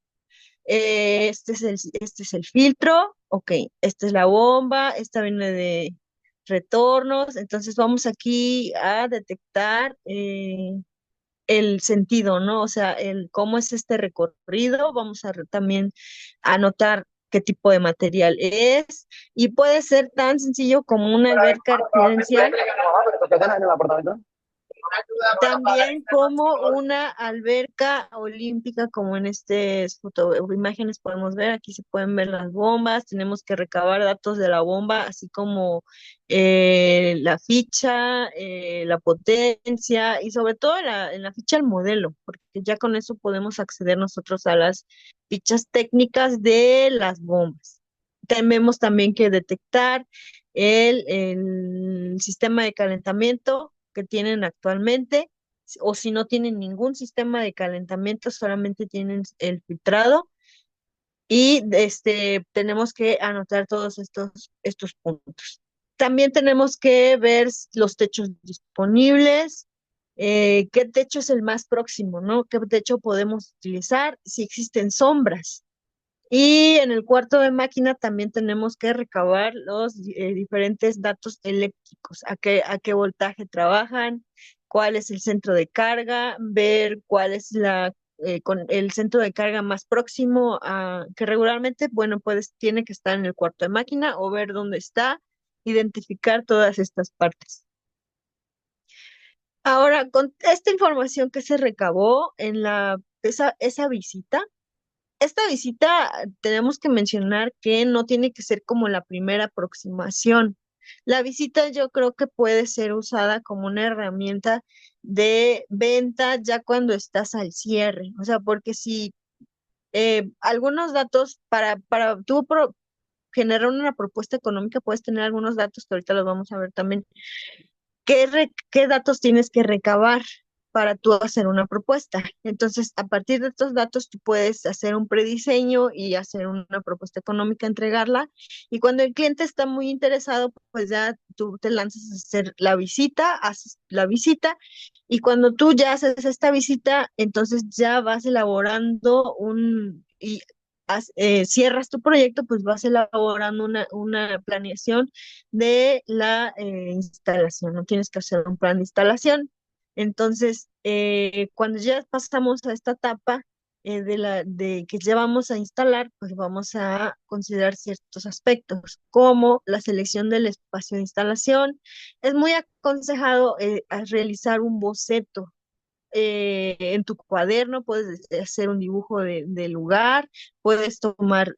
este es el filtro, ok, esta es la bomba, esta viene de retornos, entonces vamos aquí a detectar el sentido, ¿no? O sea, el cómo es este recorrido, vamos a también anotar qué tipo de material es, y puede ser tan sencillo como una alberca residencial, también como una alberca olímpica, como en imágenes podemos ver. Aquí se pueden ver las bombas, tenemos que recabar datos de la bomba, así como la ficha, la potencia, y sobre todo en la ficha el modelo, porque ya con eso podemos acceder nosotros a las fichas técnicas de las bombas. Tenemos también que detectar el sistema de calentamiento que tienen actualmente, o si no tienen ningún sistema de calentamiento, solamente tienen el filtrado, y tenemos que anotar todos estos puntos. También tenemos que ver los techos disponibles, qué techo es el más próximo, ¿no? ¿Qué techo podemos utilizar? Si existen sombras. Y en el cuarto de máquina también tenemos que recabar los diferentes datos eléctricos, a qué voltaje trabajan, cuál es el centro de carga, ver cuál es con el centro de carga más próximo, que regularmente, bueno, pues tiene que estar en el cuarto de máquina, o ver dónde está, identificar todas estas partes. Ahora, con esta información que se recabó en esa visita, esta visita tenemos que mencionar que no tiene que ser como la primera aproximación. La visita yo creo que puede ser usada como una herramienta de venta ya cuando estás al cierre. O sea, porque si algunos datos para tú generar una propuesta económica, puedes tener algunos datos que ahorita los vamos a ver también. ¿Qué datos tienes que recabar para tú hacer una propuesta? Entonces, a partir de estos datos, tú puedes hacer un prediseño y hacer una propuesta económica, entregarla. Y cuando el cliente está muy interesado, pues ya tú te lanzas a hacer la visita, haces la visita. Y cuando tú ya haces esta visita, entonces ya vas elaborando cierras tu proyecto, pues vas elaborando una planeación de la instalación, no tienes que hacer un plan de instalación. Entonces, cuando ya pasamos a esta etapa de que ya vamos a instalar, pues vamos a considerar ciertos aspectos, como la selección del espacio de instalación. Es muy aconsejado realizar un boceto. En tu cuaderno puedes hacer un dibujo del lugar, puedes tomar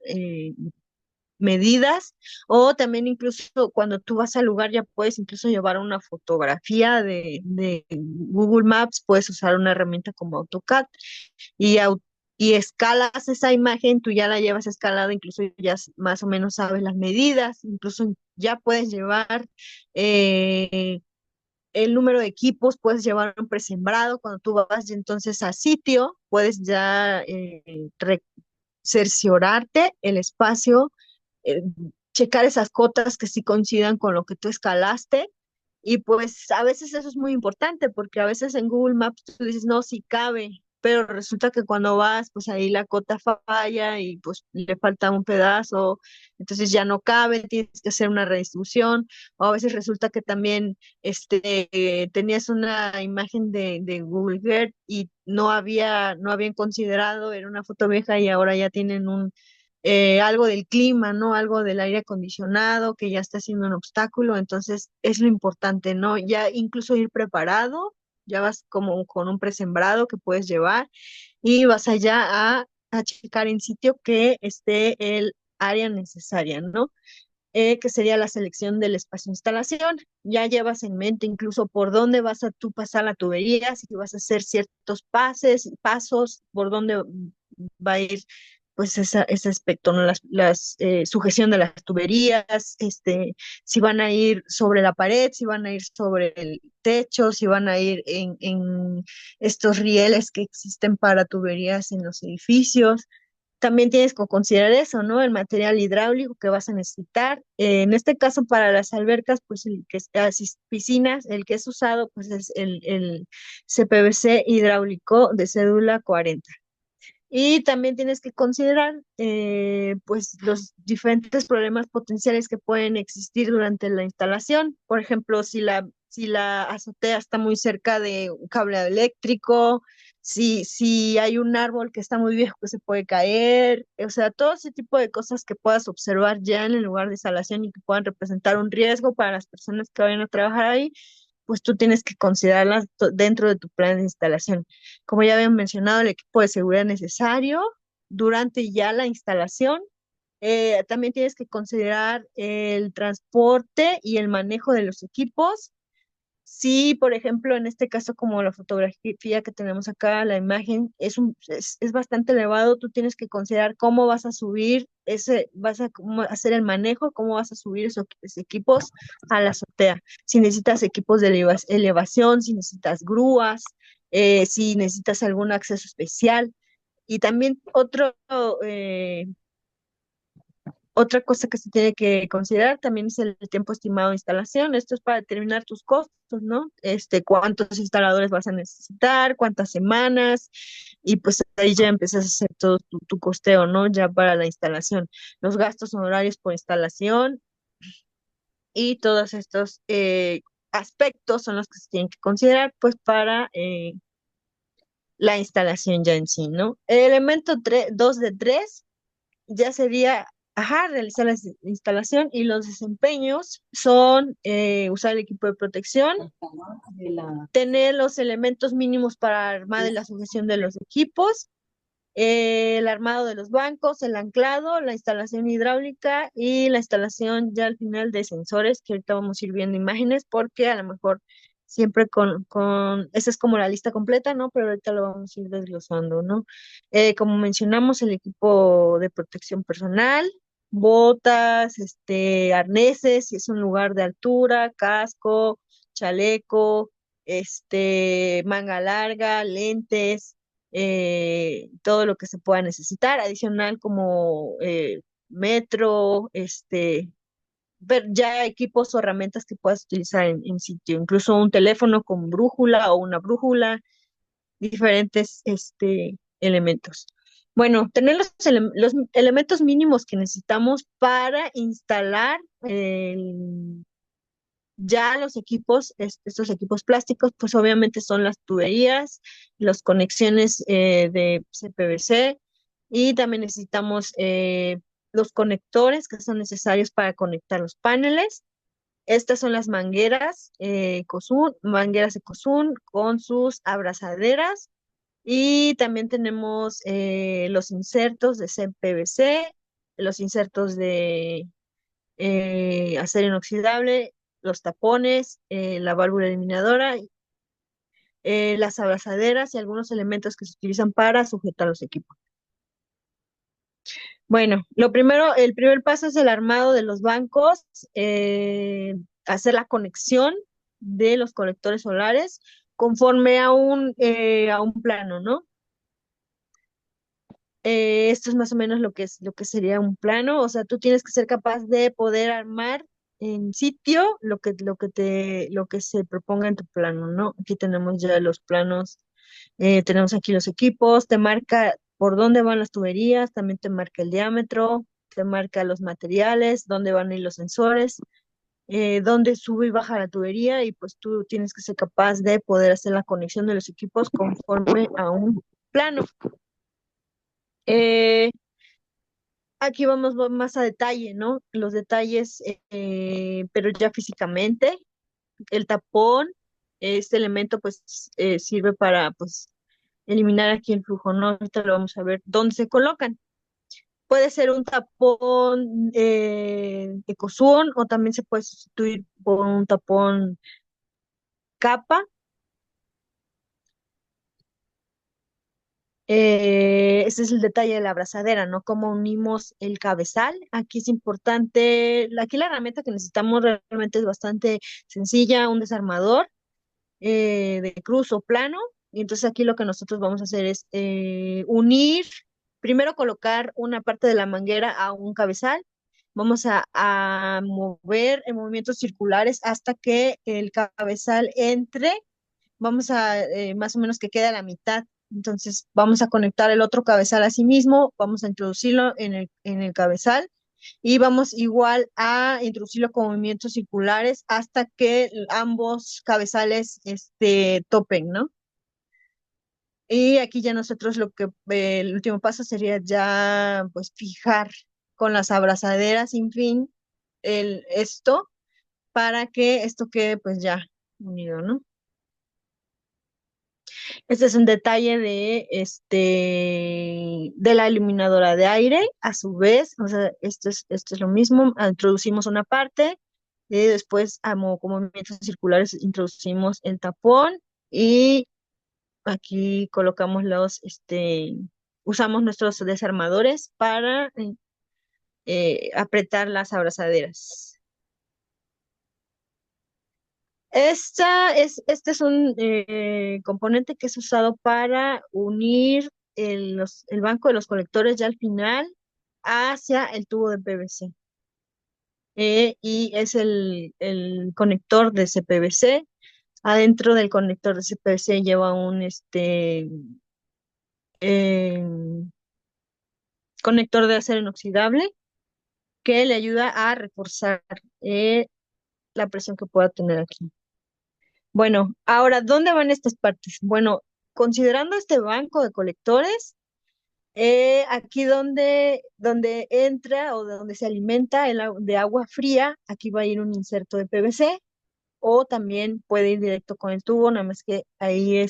medidas, o también incluso cuando tú vas al lugar ya puedes incluso llevar una fotografía de Google Maps, puedes usar una herramienta como AutoCAD y, y escalas esa imagen, tú ya la llevas escalada, incluso ya más o menos sabes las medidas, incluso ya puedes llevar el número de equipos, puedes llevar un presembrado. Cuando tú vas entonces a sitio, puedes ya cerciorarte el espacio, eh, checar esas cotas que sí coincidan con lo que tú escalaste. Y pues a veces eso es muy importante, porque a veces en Google Maps tú dices, no, sí cabe, pero resulta que cuando vas, pues ahí la cota falla y pues le falta un pedazo, entonces ya no cabe, tienes que hacer una redistribución. O a veces resulta que también tenías una imagen de Google Earth y no habían considerado, era una foto vieja, y ahora ya tienen algo del clima, ¿no? Algo del aire acondicionado que ya está siendo un obstáculo. Entonces es lo importante, ¿no? Ya incluso ir preparado, ya vas como con un presembrado que puedes llevar, y vas allá a checar en sitio que esté el área necesaria, ¿no? Que sería la selección del espacio de instalación. Ya llevas en mente incluso por dónde vas a tú pasar la tubería, si vas a hacer ciertos pasos, por dónde va a ir pues ese aspecto, ¿no? Sujeción de las tuberías, si van a ir sobre la pared, si van a ir sobre el techo, si van a ir en estos rieles que existen para tuberías en los edificios. También tienes que considerar eso, ¿no? El material hidráulico que vas a necesitar. En este caso, para las albercas, pues las piscinas, el que es usado, pues es el CPVC hidráulico de cédula 40. Y también tienes que considerar, pues, los diferentes problemas potenciales que pueden existir durante la instalación. Por ejemplo, si la azotea está muy cerca de un cable eléctrico, si hay un árbol que está muy viejo que se puede caer, o sea, todo ese tipo de cosas que puedas observar ya en el lugar de instalación y que puedan representar un riesgo para las personas que vayan a trabajar ahí, pues tú tienes que considerarlas dentro de tu plan de instalación. Como ya habían mencionado, el equipo de seguridad necesario durante ya la instalación. También tienes que considerar el transporte y el manejo de los equipos. Si, por ejemplo, en este caso, como la fotografía que tenemos acá, la imagen es bastante elevado, tú tienes que considerar cómo vas a subir cómo hacer el manejo, cómo vas a subir esos equipos a la azotea. Si necesitas equipos de elevación, si necesitas grúas, si necesitas algún acceso especial. Y también otra cosa que se tiene que considerar también es el tiempo estimado de instalación. Esto es para determinar tus costos, ¿no? Cuántos instaladores vas a necesitar, cuántas semanas, y pues ahí ya empiezas a hacer todo tu costeo, ¿no? Ya para la instalación. Los gastos honorarios por instalación y todos estos aspectos son los que se tienen que considerar, pues, para la instalación ya en sí, ¿no? El elemento 2 de 3 ya sería, realizar la instalación, y los desempeños son usar el equipo de protección, tener los elementos mínimos para armar y la sujeción de los equipos, el armado de los bancos, el anclado, la instalación hidráulica y la instalación ya al final de sensores, que ahorita vamos a ir viendo imágenes, porque a lo mejor siempre esa es como la lista completa, ¿no? Pero ahorita lo vamos a ir desglosando, ¿no? Como mencionamos, el equipo de protección personal, botas, arneses, si es un lugar de altura, casco, chaleco, manga larga, lentes, todo lo que se pueda necesitar, adicional como metro, ver ya equipos o herramientas que puedas utilizar en sitio, incluso un teléfono con brújula o una brújula, diferentes elementos. Bueno, tener los elementos mínimos que necesitamos para instalar ya los equipos, estos equipos plásticos, pues obviamente son las tuberías, las conexiones de CPVC, y también necesitamos los conectores que son necesarios para conectar los paneles. Estas son las mangueras, mangueras Ecosun con sus abrazaderas, y también tenemos los insertos de CPVC, los insertos de acero inoxidable, los tapones, la válvula eliminadora, las abrazaderas y algunos elementos que se utilizan para sujetar los equipos. Bueno, el primer paso es el armado de los bancos, hacer la conexión de los colectores solares conforme a un plano, ¿no? Esto es más o menos lo que sería un plano. O sea, tú tienes que ser capaz de poder armar en sitio lo que se proponga en tu plano, ¿no? Aquí tenemos ya los planos, tenemos aquí los equipos, te marca por dónde van las tuberías, también te marca el diámetro, te marca los materiales, dónde van a ir los sensores, dónde sube y baja la tubería, y pues tú tienes que ser capaz de poder hacer la conexión de los equipos conforme a un plano. Aquí vamos más a detalle, ¿no? Los detalles, pero ya físicamente. El tapón, este elemento pues sirve para pues eliminar aquí el flujo, ¿no? Ahorita lo vamos a ver dónde se colocan. Puede ser un tapón Ecosun, o también se puede sustituir por un tapón capa. Ese es el detalle de la abrazadera, ¿no? Cómo unimos el cabezal. Aquí es importante, aquí la herramienta que necesitamos realmente es bastante sencilla, un desarmador de cruz o plano. Y entonces aquí lo que nosotros vamos a hacer es unir, primero colocar una parte de la manguera a un cabezal. Vamos a mover en movimientos circulares hasta que el cabezal entre. Vamos a más o menos que quede a la mitad. Entonces vamos a conectar el otro cabezal a sí mismo, vamos a introducirlo en el cabezal, y vamos igual a introducirlo con movimientos circulares hasta que ambos cabezales topen, ¿no? Y aquí ya nosotros el último paso sería ya pues fijar con las abrazaderas sin fin esto para que esto quede pues ya unido, ¿no? Este es un detalle de la iluminadora de aire, a su vez, o sea, esto es lo mismo, introducimos una parte, y después con movimientos circulares introducimos el tapón y aquí colocamos usamos nuestros desarmadores para apretar las abrazaderas. Este es un componente que es usado para unir el banco de los colectores ya al final hacia el tubo de PVC. Y es el conector de CPVC. Adentro del conector de CPVC lleva un em, conector de acero inoxidable que le ayuda a reforzar la presión que pueda tener aquí. Bueno, ahora, ¿dónde van estas partes? Bueno, considerando este banco de colectores, aquí donde entra o donde se alimenta de agua fría, aquí va a ir un inserto de PVC o también puede ir directo con el tubo, nada más que ahí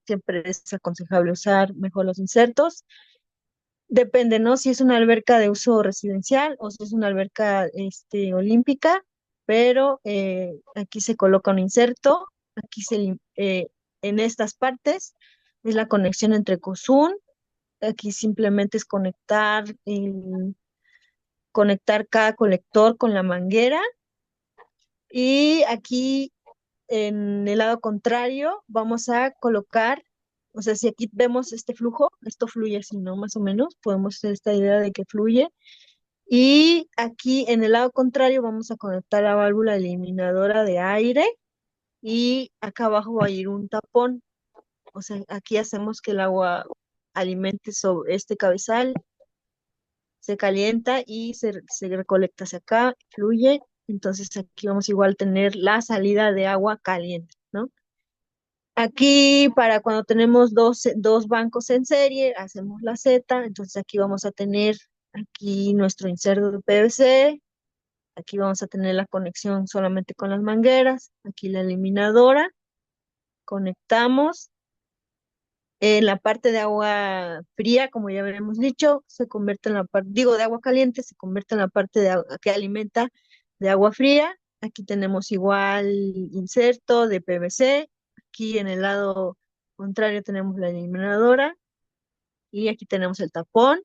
siempre es aconsejable usar mejor los insertos. Depende, ¿no? Si es una alberca de uso residencial o si es una alberca olímpica, pero aquí se coloca un inserto, en estas partes es la conexión entre COSUN, aquí simplemente es conectar cada colector con la manguera y aquí en el lado contrario vamos a colocar, o sea, si aquí vemos este flujo, esto fluye así, ¿no? Más o menos, podemos hacer esta idea de que fluye. Y aquí en el lado contrario vamos a conectar la válvula eliminadora de aire y acá abajo va a ir un tapón. O sea, aquí hacemos que el agua alimente sobre este cabezal, se calienta y se recolecta hacia acá, fluye. Entonces aquí vamos igual a tener la salida de agua caliente, ¿no? Aquí para cuando tenemos dos bancos en serie, hacemos la Z, entonces aquí vamos a tener aquí nuestro inserto de PVC, aquí vamos a tener la conexión solamente con las mangueras, aquí la eliminadora, conectamos. En la parte de agua fría, como ya habíamos dicho, se convierte en la parte, digo, de agua caliente, se convierte en la parte que alimenta de agua fría. Aquí tenemos igual inserto de PVC. Aquí en el lado contrario tenemos la eliminadora. Y aquí tenemos el tapón.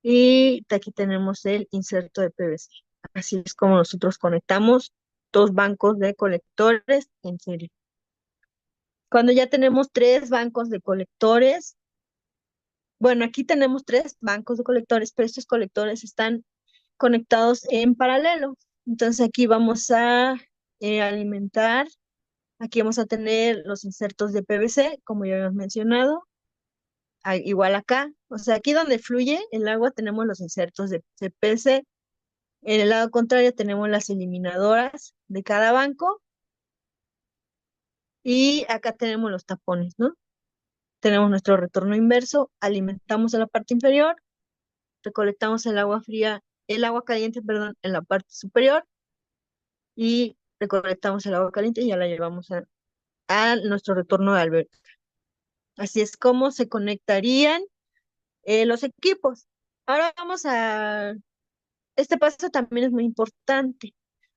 Y aquí tenemos el inserto de PVC. Así es como nosotros conectamos dos bancos de colectores en serie. Cuando ya tenemos tres bancos de colectores, bueno, aquí tenemos tres bancos de colectores, pero estos colectores están conectados en paralelo. Entonces aquí vamos a alimentar, aquí vamos a tener los insertos de PVC, como ya habíamos mencionado, igual acá. O sea, aquí donde fluye el agua tenemos los insertos de PVC. En el lado contrario tenemos las eliminadoras de cada banco y acá tenemos los tapones, ¿no? Tenemos nuestro retorno inverso, alimentamos a la parte inferior, recolectamos el agua caliente, perdón, en la parte superior y recolectamos el agua caliente y ya la llevamos a nuestro retorno de alberca. Así es como se conectarían los equipos. Ahora este paso también es muy importante.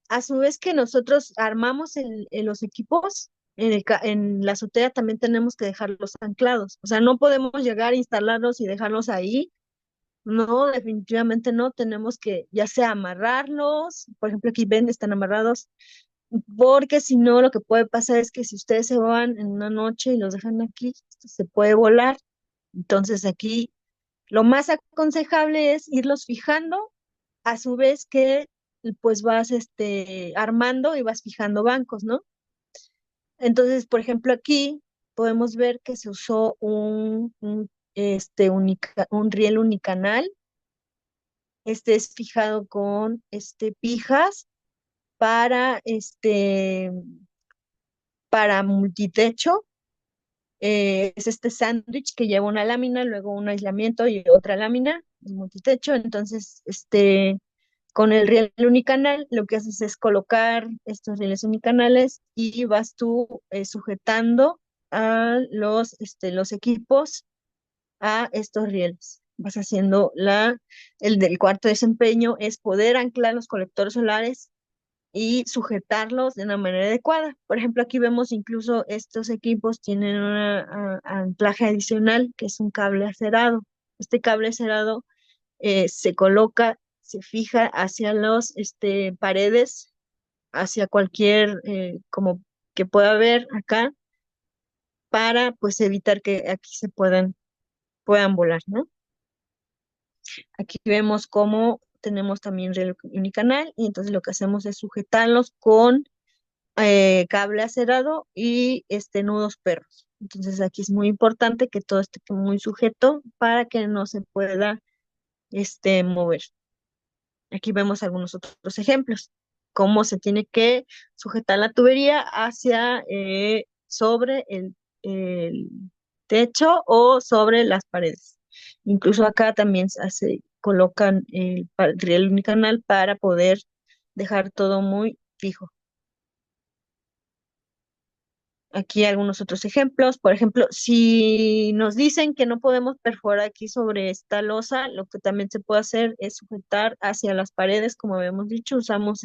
A su vez que nosotros armamos los equipos, en la azotea también tenemos que dejarlos anclados. O sea, no podemos llegar a instalarlos y dejarlos ahí. No, definitivamente no. Tenemos que ya sea amarrarlos, por ejemplo, aquí ven, están amarrados, porque si no, lo que puede pasar es que si ustedes se van en una noche y los dejan aquí, esto se puede volar. Entonces aquí lo más aconsejable es irlos fijando, a su vez que pues vas armando y vas fijando bancos, ¿no? Entonces, por ejemplo, aquí podemos ver que se usó un riel unicanal este es fijado con pijas para para multitecho. Es este sándwich que lleva una lámina, luego un aislamiento y otra lámina, multitecho. Entonces, con el riel unicanal, lo que haces es colocar estos rieles unicanales y vas tú sujetando a los equipos a estos rieles. Vas haciendo el del cuarto desempeño es poder anclar los colectores solares y sujetarlos de una manera adecuada. Por ejemplo, aquí vemos incluso estos equipos tienen un anclaje adicional que es un cable acerado. Este cable acerado se coloca, se fija hacia los paredes, hacia cualquier como que pueda haber acá para pues evitar que aquí puedan volar, ¿no? Aquí vemos cómo tenemos también reloj unicanal y entonces lo que hacemos es sujetarlos con cable acerado y nudos perros. Entonces aquí es muy importante que todo esté muy sujeto para que no se pueda mover. Aquí vemos algunos otros ejemplos, cómo se tiene que sujetar la tubería hacia sobre el techo o sobre las paredes. Incluso acá también se colocan el riel unicanal para poder dejar todo muy fijo. Aquí algunos otros ejemplos. Por ejemplo, si nos dicen que no podemos perforar aquí sobre esta losa, lo que también se puede hacer es sujetar hacia las paredes, como habíamos dicho, usamos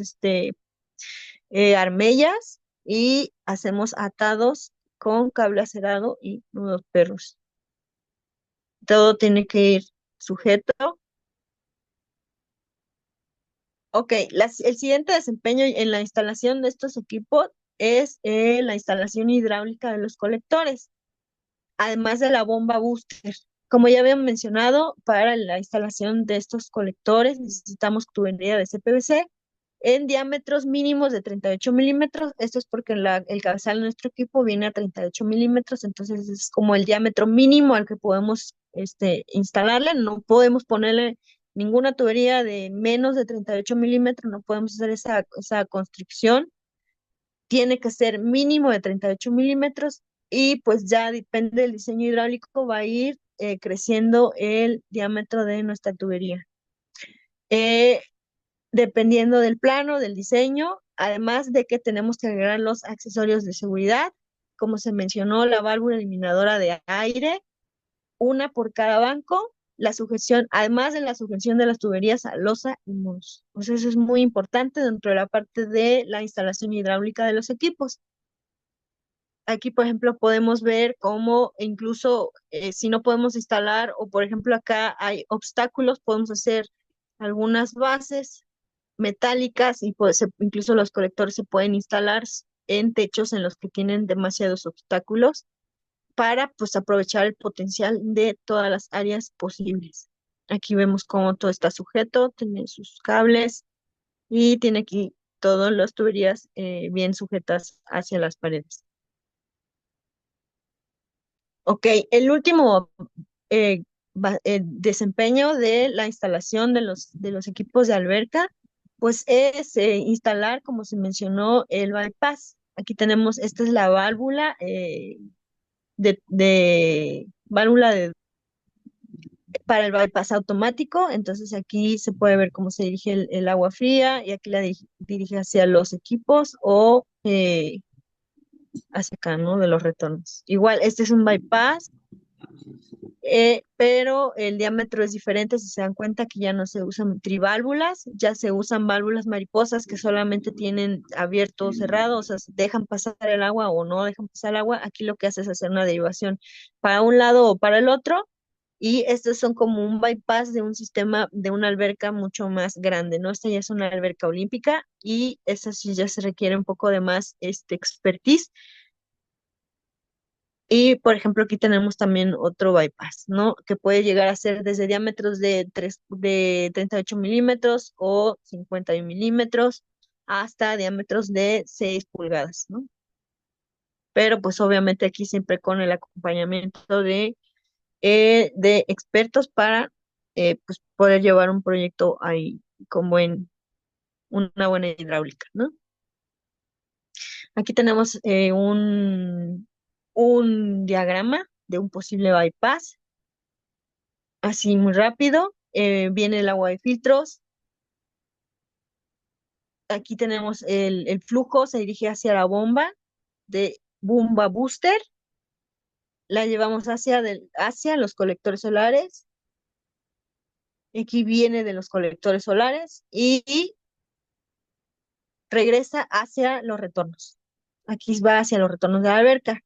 armellas y hacemos atados con cable acerado y nudos perros. Todo tiene que ir sujeto. Ok, el siguiente desempeño en la instalación de estos equipos es la instalación hidráulica de los colectores, además de la bomba booster. Como ya habían mencionado, para la instalación de estos colectores necesitamos tubería de CPVC en diámetros mínimos de 38 milímetros. Esto es porque el cabezal de nuestro equipo viene a 38 milímetros, entonces es como el diámetro mínimo al que podemos instalarle. No podemos ponerle ninguna tubería de menos de 38 milímetros, no podemos hacer esa constricción. Tiene que ser mínimo de 38 milímetros y pues ya depende del diseño hidráulico, va a ir creciendo el diámetro de nuestra tubería. Dependiendo del plano, del diseño, además de que tenemos que agregar los accesorios de seguridad, como se mencionó, la válvula eliminadora de aire, una por cada banco, la sujeción, además de la sujeción de las tuberías a losa y muros. Pues eso es muy importante dentro de la parte de la instalación hidráulica de los equipos. Aquí, por ejemplo, podemos ver cómo incluso si no podemos instalar, o por ejemplo acá hay obstáculos, podemos hacer algunas bases metálicas y pues, incluso los colectores se pueden instalar en techos en los que tienen demasiados obstáculos para pues aprovechar el potencial de todas las áreas posibles. Aquí vemos cómo todo está sujeto, tiene sus cables y tiene aquí todas las tuberías bien sujetas hacia las paredes. Ok, el último desempeño de la instalación de los equipos de alberca, pues es instalar, como se mencionó, el bypass. Aquí tenemos, esta es la válvula para el bypass automático. Entonces aquí se puede ver cómo se dirige el agua fría y aquí la dirige hacia los equipos o hacia acá, ¿no? De los retornos. Igual, este es un bypass. Pero el diámetro es diferente. Si se dan cuenta que ya no se usan triválvulas, ya se usan válvulas mariposas que solamente tienen abierto o cerrado, o sea, dejan pasar el agua o no dejan pasar el agua. Aquí lo que hace es hacer una derivación para un lado o para el otro, y estos son como un bypass de un sistema de una alberca mucho más grande, ¿no? Esta ya es una alberca olímpica y esa sí ya se requiere un poco de más expertise. Y, por ejemplo, aquí tenemos también otro bypass, ¿no? Que puede llegar a ser desde diámetros de 38 milímetros o 51 milímetros hasta diámetros de 6 pulgadas, ¿no? Pero pues obviamente aquí siempre con el acompañamiento de expertos para pues poder llevar un proyecto ahí como en una buena hidráulica, ¿no? Aquí tenemos un diagrama de un posible bypass, así muy rápido. Viene el agua de filtros. Aquí tenemos el flujo, se dirige hacia la bomba de bomba booster. La llevamos hacia los colectores solares. Aquí viene de los colectores solares y regresa hacia los retornos. Aquí va hacia los retornos de la alberca.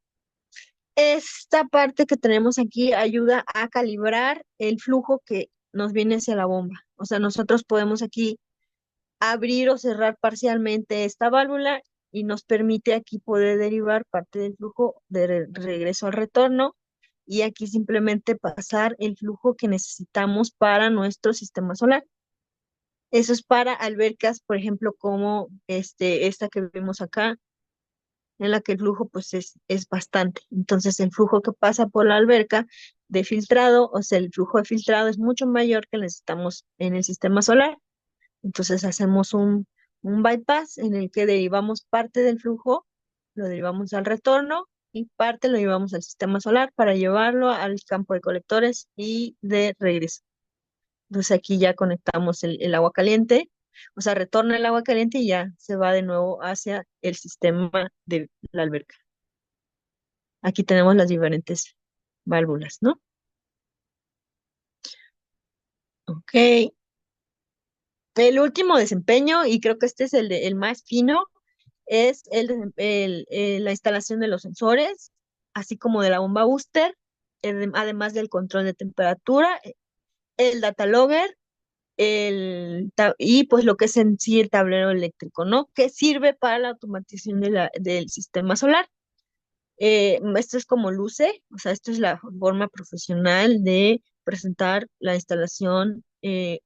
Esta parte que tenemos aquí ayuda a calibrar el flujo que nos viene hacia la bomba. O sea, nosotros podemos aquí abrir o cerrar parcialmente esta válvula y nos permite aquí poder derivar parte del flujo de regreso al retorno y aquí simplemente pasar el flujo que necesitamos para nuestro sistema solar. Eso es para albercas, por ejemplo, como esta que vemos acá, en la que el flujo pues es bastante. Entonces el flujo que pasa por la alberca de filtrado, o sea, el flujo de filtrado es mucho mayor que necesitamos en el sistema solar. Entonces hacemos un bypass en el que derivamos parte del flujo, lo derivamos al retorno y parte lo llevamos al sistema solar para llevarlo al campo de colectores y de regreso. Entonces aquí ya conectamos el agua caliente, o sea, retorna el agua caliente y ya se va de nuevo hacia el sistema de la alberca. Aquí tenemos las diferentes válvulas, ¿no? Ok. El último desempeño, y creo que este es el más fino, es la instalación de los sensores, así como de la bomba booster, además del control de temperatura, el data logger, y pues lo que es en sí el tablero eléctrico, ¿no? Que sirve para la automatización del sistema solar. Esto es como luce, o sea, esto es la forma profesional de presentar la instalación,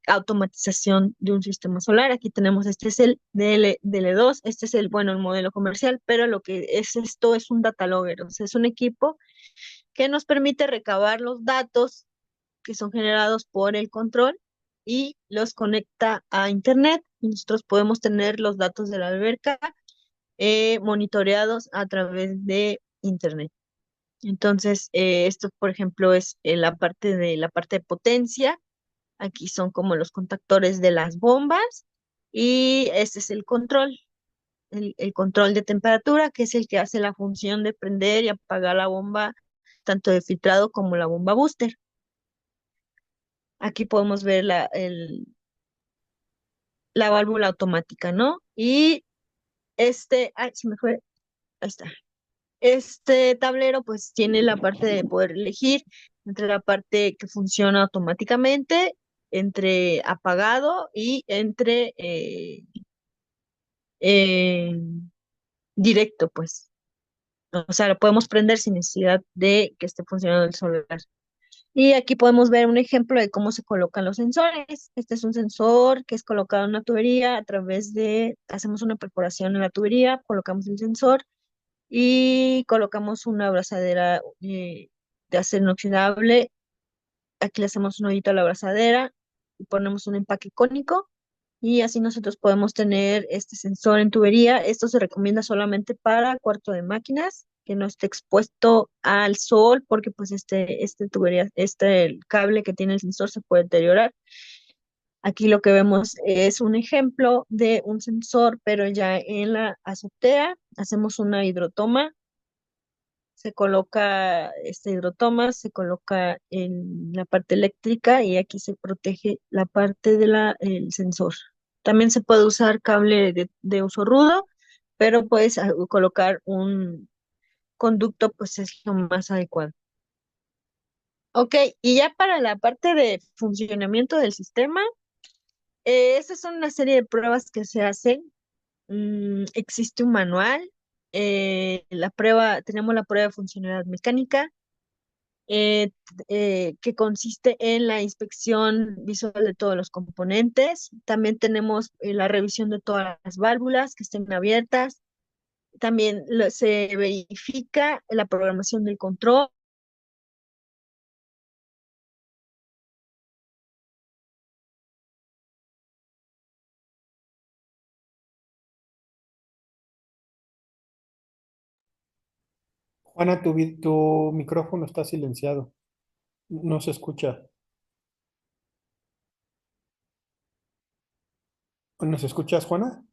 automatización de un sistema solar. Aquí tenemos, este es el DL2, este es el modelo comercial, pero lo que es esto es un data logger, o sea, es un equipo que nos permite recabar los datos que son generados por el control y los conecta a internet. Y nosotros podemos tener los datos de la alberca monitoreados a través de internet. Entonces, esto, por ejemplo, es la parte de potencia. Aquí son como los contactores de las bombas y este es el control, el control de temperatura, que es el que hace la función de prender y apagar la bomba, tanto de filtrado como la bomba booster. Aquí podemos ver la válvula automática, ¿no? Y ay, se me fue, ahí está. Este tablero pues tiene la parte de poder elegir entre la parte que funciona automáticamente, entre apagado y entre eh, directo, pues. O sea, lo podemos prender sin necesidad de que esté funcionando el solar. Y aquí podemos ver un ejemplo de cómo se colocan los sensores. Este es un sensor que es colocado en una tubería hacemos una perforación en la tubería, colocamos el sensor y colocamos una abrazadera de acero inoxidable. Aquí le hacemos un hoyito a la abrazadera y ponemos un empaque cónico y así nosotros podemos tener este sensor en tubería. Esto se recomienda solamente para cuarto de máquinas, que no esté expuesto al sol porque pues el cable que tiene el sensor se puede deteriorar. Aquí lo que vemos es un ejemplo de un sensor, pero ya en la azotea hacemos una hidrotoma. Se coloca esta hidrotoma, se coloca en la parte eléctrica y aquí se protege la parte del sensor. También se puede usar cable de uso rudo, pero pues colocar un conducto pues es lo más adecuado. Ok, y ya para la parte de funcionamiento del sistema, estas son una serie de pruebas que se hacen. Existe un manual, tenemos la prueba de funcionalidad mecánica, que consiste en la inspección visual de todos los componentes. También tenemos la revisión de todas las válvulas que estén abiertas. También se verifica la programación del control Juana, tu micrófono está silenciado. No se escucha. ¿Nos escuchas, Juana?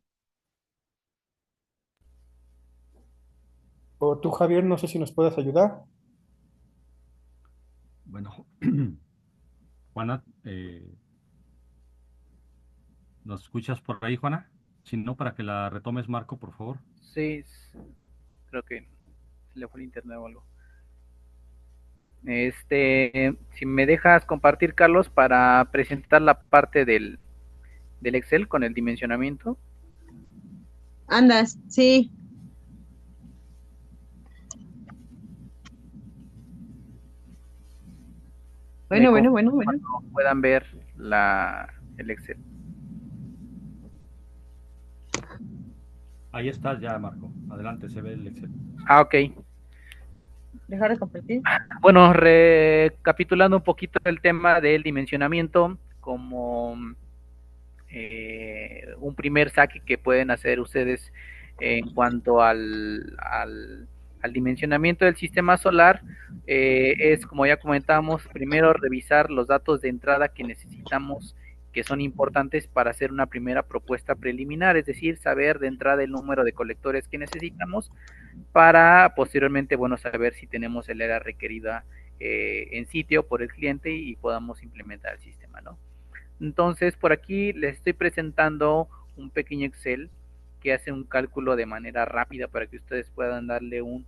O tú, Javier, no sé si nos puedes ayudar. Bueno, Juana, ¿nos escuchas por ahí, Juana? Si no, para que la retomes, Marco, por favor. Sí, creo que se le fue el internet o algo. Si me dejas compartir, Carlos, para presentar la parte del Excel con el dimensionamiento. Andas, sí. Bueno. Cuando puedan ver el Excel. Ahí estás ya, Marco. Adelante, se ve el Excel. Ok. Dejar de compartir. Bueno, recapitulando un poquito el tema del dimensionamiento, como un primer saque que pueden hacer ustedes en cuanto al dimensionamiento del sistema solar, es, como ya comentamos, primero revisar los datos de entrada que necesitamos, que son importantes para hacer una primera propuesta preliminar, es decir, saber de entrada el número de colectores que necesitamos para posteriormente, bueno, saber si tenemos el área requerida en sitio por el cliente y podamos implementar el sistema, ¿no? Entonces, por aquí les estoy presentando un pequeño Excel que hace un cálculo de manera rápida para que ustedes puedan darle un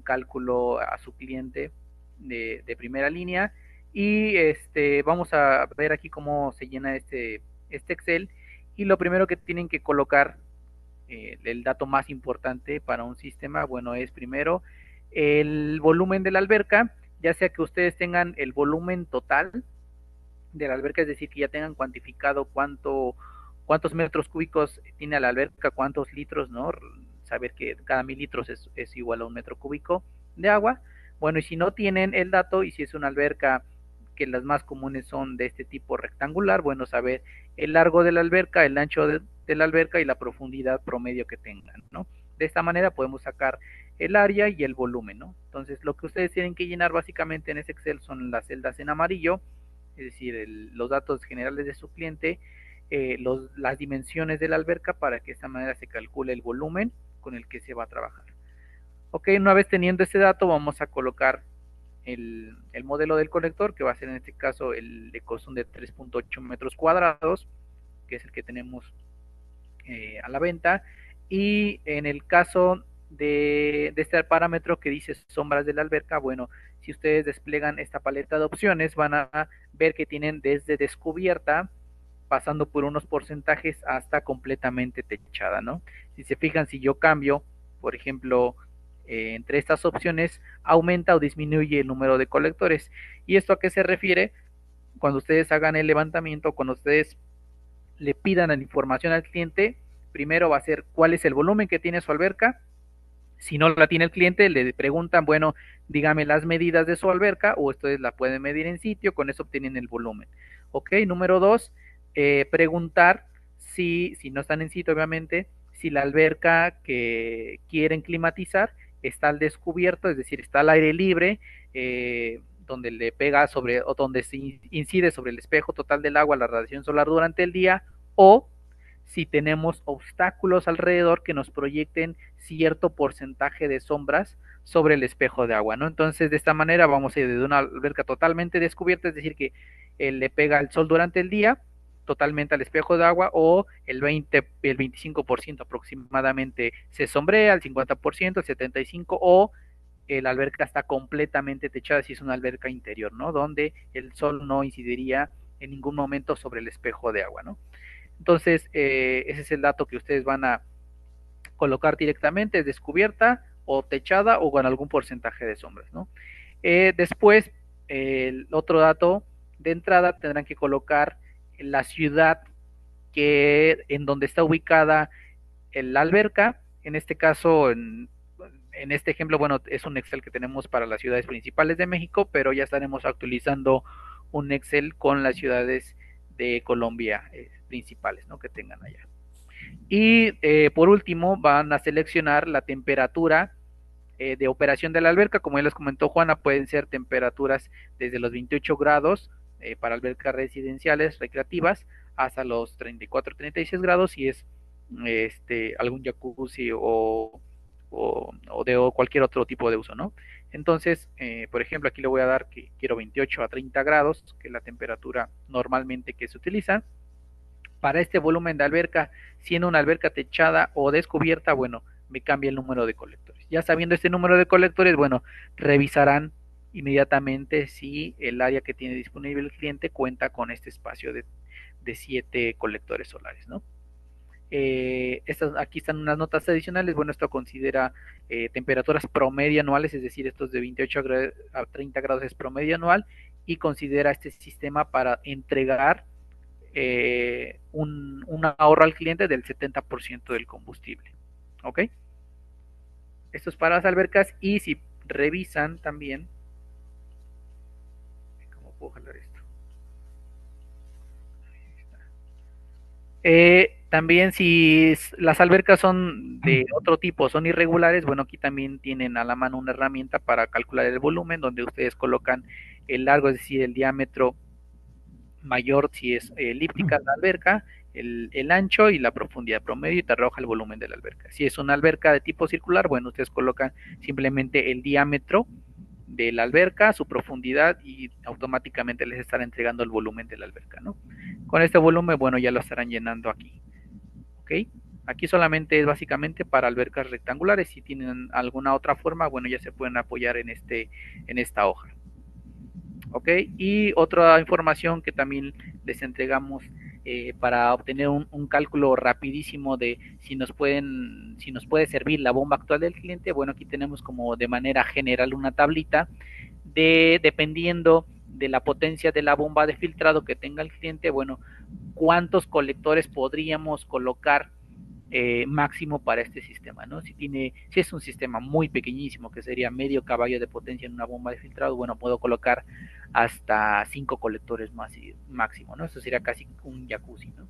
cálculo a su cliente de primera línea. Y vamos a ver aquí cómo se llena este Excel. Y lo primero que tienen que colocar, el dato más importante para un sistema, bueno, es primero el volumen de la alberca, ya sea que ustedes tengan el volumen total de la alberca, es decir, que ya tengan cuantificado cuántos metros cúbicos tiene la alberca, cuántos litros, ¿no? Saber que cada 1000 litros es igual a un metro cúbico de agua. Bueno, y si no tienen el dato, y si es una alberca, que las más comunes son de este tipo rectangular, bueno, saber el largo de la alberca, el ancho de la alberca y la profundidad promedio que tengan, ¿no? De esta manera podemos sacar el área y el volumen, ¿no? Entonces, lo que ustedes tienen que llenar básicamente en ese Excel son las celdas en amarillo, es decir, los datos generales de su cliente, las dimensiones de la alberca, para que de esta manera se calcule el volumen con el que se va a trabajar. Ok, una vez teniendo este dato, vamos a colocar el modelo del colector, que va a ser en este caso el de costum de 3.8 metros cuadrados, que es el que tenemos a la venta. Y en el caso de este parámetro que dice sombras de la alberca, bueno, si ustedes desplegan esta paleta de opciones, van a ver que tienen desde descubierta, pasando por unos porcentajes, hasta completamente techada, ¿no? Si se fijan, si yo cambio, por ejemplo, entre estas opciones, aumenta o disminuye el número de colectores. ¿Y esto a qué se refiere? Cuando ustedes hagan el levantamiento, cuando ustedes le pidan la información al cliente, primero va a ser cuál es el volumen que tiene su alberca. Si no la tiene el cliente, le preguntan, bueno, dígame las medidas de su alberca, o ustedes la pueden medir en sitio, con eso obtienen el volumen. Ok, número 2, preguntar si no están en sitio, obviamente, si la alberca que quieren climatizar está al descubierto, es decir, está al aire libre, donde le pega sobre, o donde se incide sobre el espejo total del agua la radiación solar durante el día, o si tenemos obstáculos alrededor que nos proyecten cierto porcentaje de sombras sobre el espejo de agua, ¿no? Entonces, de esta manera vamos a ir de una alberca totalmente descubierta, es decir, que le pega el sol durante el día totalmente al espejo de agua, o el 25% aproximadamente se sombrea, el 50%, el 75%, o la alberca está completamente techada si es una alberca interior, ¿no? Donde el sol no incidiría en ningún momento sobre el espejo de agua, ¿no? Entonces, ese es el dato que ustedes van a colocar directamente, es descubierta o techada o con algún porcentaje de sombras, ¿no? Después, el otro dato de entrada, tendrán que colocar la ciudad en donde está ubicada la alberca. En este caso, en este ejemplo, bueno, es un Excel que tenemos para las ciudades principales de México, pero ya estaremos actualizando un Excel con las ciudades de Colombia principales, ¿no? Que tengan allá. Y por último, van a seleccionar la temperatura de operación de la alberca, como ya les comentó Juana, pueden ser temperaturas desde los 28 grados para albercas residenciales, recreativas, hasta los 34, 36 grados si es algún jacuzzi o de cualquier otro tipo de uso, ¿no? Entonces, por ejemplo, aquí le voy a dar que quiero 28 a 30 grados, que es la temperatura normalmente que se utiliza. Para este volumen de alberca, siendo una alberca techada o descubierta, bueno, me cambia el número de colectores. Ya sabiendo este número de colectores, bueno, revisarán inmediatamente si el área que tiene disponible el cliente cuenta con este espacio de 7 colectores solares, ¿no? Aquí están unas notas adicionales. Bueno, esto considera temperaturas promedio anuales, es decir, estos de 28 a 30 grados es promedio anual, y considera este sistema para entregar un ahorro al cliente del 70% del combustible. ¿Ok? Esto es para las albercas. Y si revisan también, ¿cómo puedo jalar esto? También si las albercas son de otro tipo, son irregulares, bueno, aquí también tienen a la mano una herramienta para calcular el volumen, donde ustedes colocan el largo, es decir, el diámetro mayor si es elíptica la alberca, el ancho y la profundidad promedio, y te arroja el volumen de la alberca. Si es una alberca de tipo circular, bueno, ustedes colocan simplemente el diámetro de la alberca, su profundidad, y automáticamente les estará entregando el volumen de la alberca, ¿no? Con este volumen, bueno, ya lo estarán llenando aquí. ¿Ok? Aquí solamente es básicamente para albercas rectangulares. Si tienen alguna otra forma, bueno, ya se pueden apoyar en esta hoja. ¿Ok? Y otra información que también les entregamos para obtener un cálculo rapidísimo de si nos puede servir la bomba actual del cliente. Bueno, aquí tenemos como de manera general una tablita dependiendo de la potencia de la bomba de filtrado que tenga el cliente, bueno, cuántos colectores podríamos colocar máximo para este sistema, ¿no? Si es un sistema muy pequeñísimo, que sería medio caballo de potencia en una bomba de filtrado, bueno, puedo colocar hasta 5 colectores más máximo, ¿no? Eso sería casi un jacuzzi, ¿no?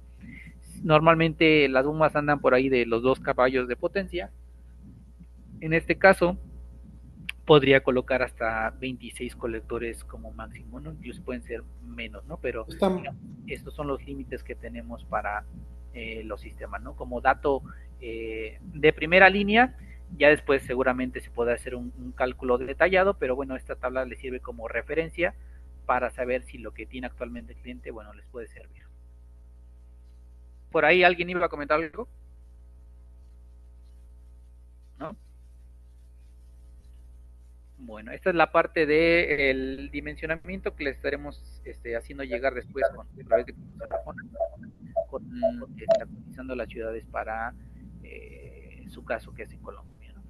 Normalmente las bombas andan por ahí de los 2 caballos de potencia. En este caso, podría colocar hasta 26 colectores como máximo, ¿no? Incluso pueden ser menos, ¿no? Pero digamos, estos son los límites que tenemos para los sistemas, ¿no? Como dato de primera línea, ya después seguramente se podrá hacer un cálculo detallado, pero bueno, esta tabla les sirve como referencia para saber si lo que tiene actualmente el cliente, bueno, les puede servir. ¿Por ahí alguien iba a comentar algo? ¿No? Bueno, esta es la parte del dimensionamiento que les estaremos haciendo llegar después a través de actualizando las ciudades para su caso, que es en Colombia, ¿no?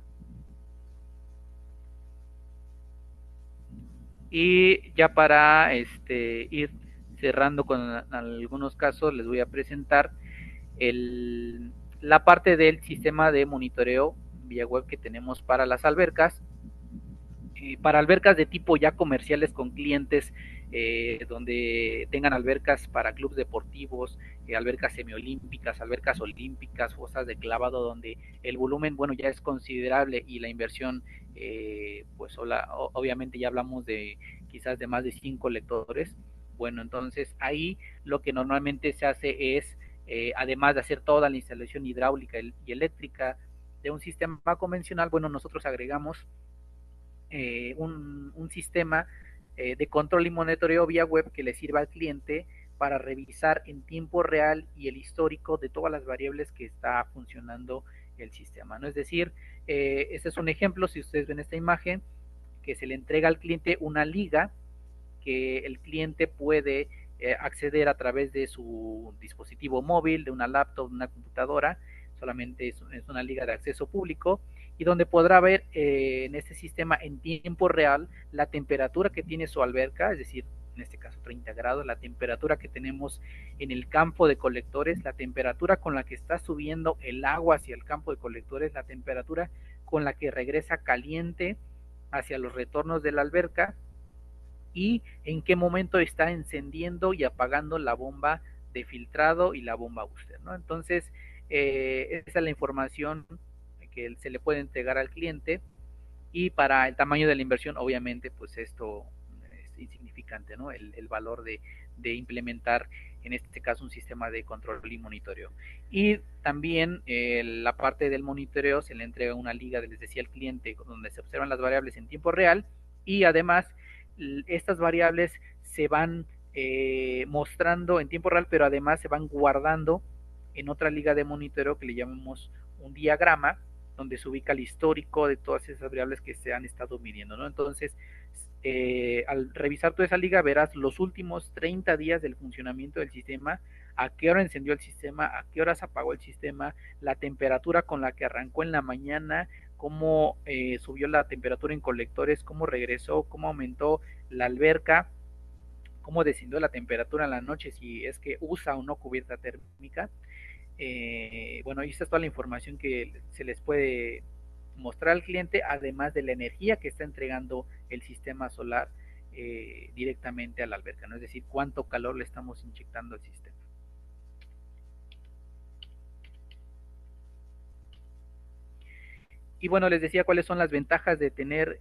Y ya para ir cerrando con algunos casos, les voy a presentar la parte del sistema de monitoreo vía web que tenemos para las albercas. Para albercas de tipo ya comerciales con clientes donde tengan albercas para clubes deportivos, albercas semiolímpicas, albercas olímpicas, fosas de clavado, donde el volumen, bueno, ya es considerable y la inversión, pues obviamente ya hablamos de quizás de más de 100 colectores. Bueno, entonces ahí lo que normalmente se hace es, además de hacer toda la instalación hidráulica y eléctrica de un sistema convencional, bueno, nosotros agregamos un sistema de control y monitoreo vía web que le sirva al cliente para revisar en tiempo real y el histórico de todas las variables que está funcionando el sistema, ¿no? Es decir, este es un ejemplo, si ustedes ven esta imagen, que se le entrega al cliente una liga que el cliente puede acceder a través de su dispositivo móvil, de una laptop, de una computadora. Solamente es una liga de acceso público, y donde podrá ver en este sistema en tiempo real la temperatura que tiene su alberca, es decir, en este caso 30 grados, la temperatura que tenemos en el campo de colectores, la temperatura con la que está subiendo el agua hacia el campo de colectores, la temperatura con la que regresa caliente hacia los retornos de la alberca, y en qué momento está encendiendo y apagando la bomba de filtrado y la bomba booster, ¿no? Entonces, esa es la información que se le puede entregar al cliente y para el tamaño de la inversión, obviamente, pues esto es insignificante, ¿no? El valor de implementar en este caso un sistema de control y monitoreo. Y también la parte del monitoreo se le entrega una liga, les decía, al cliente, donde se observan las variables en tiempo real y además estas variables se van mostrando en tiempo real, pero además se van guardando en otra liga de monitoreo que le llamamos un diagrama, donde se ubica el histórico de todas esas variables que se han estado midiendo, ¿no? Entonces, al revisar toda esa liga verás los últimos 30 días del funcionamiento del sistema, a qué hora encendió el sistema, a qué hora se apagó el sistema, la temperatura con la que arrancó en la mañana, cómo subió la temperatura en colectores, cómo regresó, cómo aumentó la alberca, cómo descendió la temperatura en la noche, si es que usa o no cubierta térmica. Bueno, y esta es toda la información que se les puede mostrar al cliente, además de la energía que está entregando el sistema solar directamente a la alberca, ¿no? Es decir, cuánto calor le estamos inyectando al sistema. Y bueno, les decía cuáles son las ventajas de tener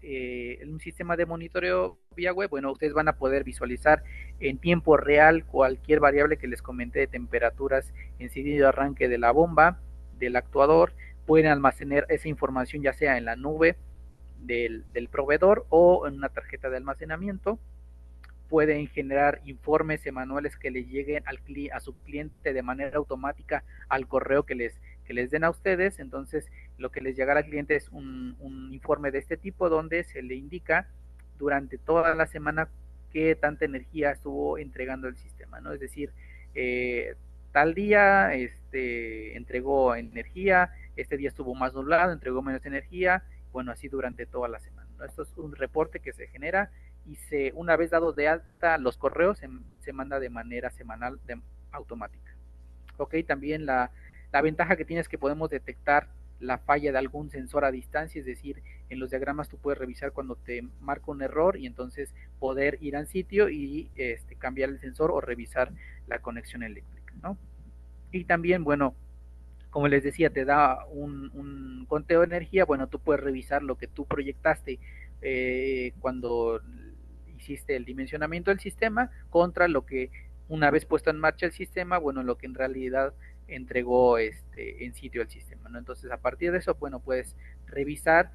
un sistema de monitoreo vía web. Bueno, ustedes van a poder visualizar en tiempo real cualquier variable que les comenté de temperaturas, encendido, arranque de la bomba, del actuador. Pueden almacenar esa información ya sea en la nube del proveedor o en una tarjeta de almacenamiento. Pueden generar informes semanales que le lleguen a su cliente de manera automática al correo que les den a ustedes. Entonces, lo que les llegará al cliente es un informe de este tipo donde se le indica durante toda la semana qué tanta energía estuvo entregando el sistema, ¿no? Es decir, tal día entregó energía, este día estuvo más nublado, entregó menos energía, bueno, así durante toda la semana, ¿no? Esto es un reporte que se genera y una vez dados de alta los correos, se manda de manera semanal automática. Ok, también la ventaja que tiene es que podemos detectar la falla de algún sensor a distancia, es decir, en los diagramas tú puedes revisar cuando te marca un error y entonces poder ir al sitio y cambiar el sensor o revisar la conexión eléctrica, ¿no? Y también, bueno, como les decía, te da un conteo de energía. Bueno, tú puedes revisar lo que tú proyectaste cuando hiciste el dimensionamiento del sistema contra lo que una vez puesto en marcha el sistema, bueno, lo que en realidad entregó en sitio el sistema, ¿no? Entonces, a partir de eso, bueno, puedes revisar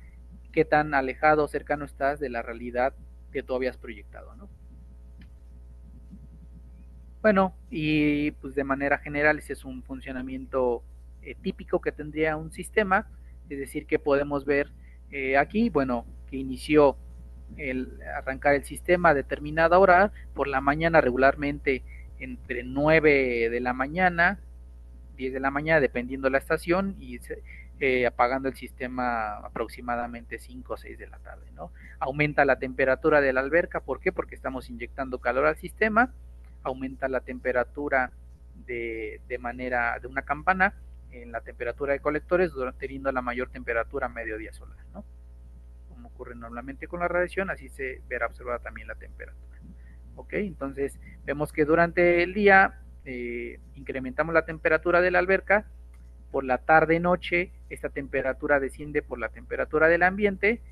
qué tan alejado o cercano estás de la realidad que tú habías proyectado, ¿no? Bueno, y pues de manera general ese es un funcionamiento típico que tendría un sistema, es decir, que podemos ver aquí, bueno, que inició el arrancar el sistema a determinada hora, por la mañana regularmente entre 9 de la mañana, 10 de la mañana, dependiendo la estación, y apagando el sistema aproximadamente 5 o 6 de la tarde, ¿no? Aumenta la temperatura de la alberca, ¿por qué? Porque estamos inyectando calor al sistema, aumenta la temperatura de una campana en la temperatura de colectores, teniendo la mayor temperatura a mediodía solar, ¿no? Como ocurre normalmente con la radiación, así se verá observada también la temperatura. Ok, entonces vemos que durante el día incrementamos la temperatura de la alberca, por la tarde noche esta temperatura desciende por la temperatura del ambiente,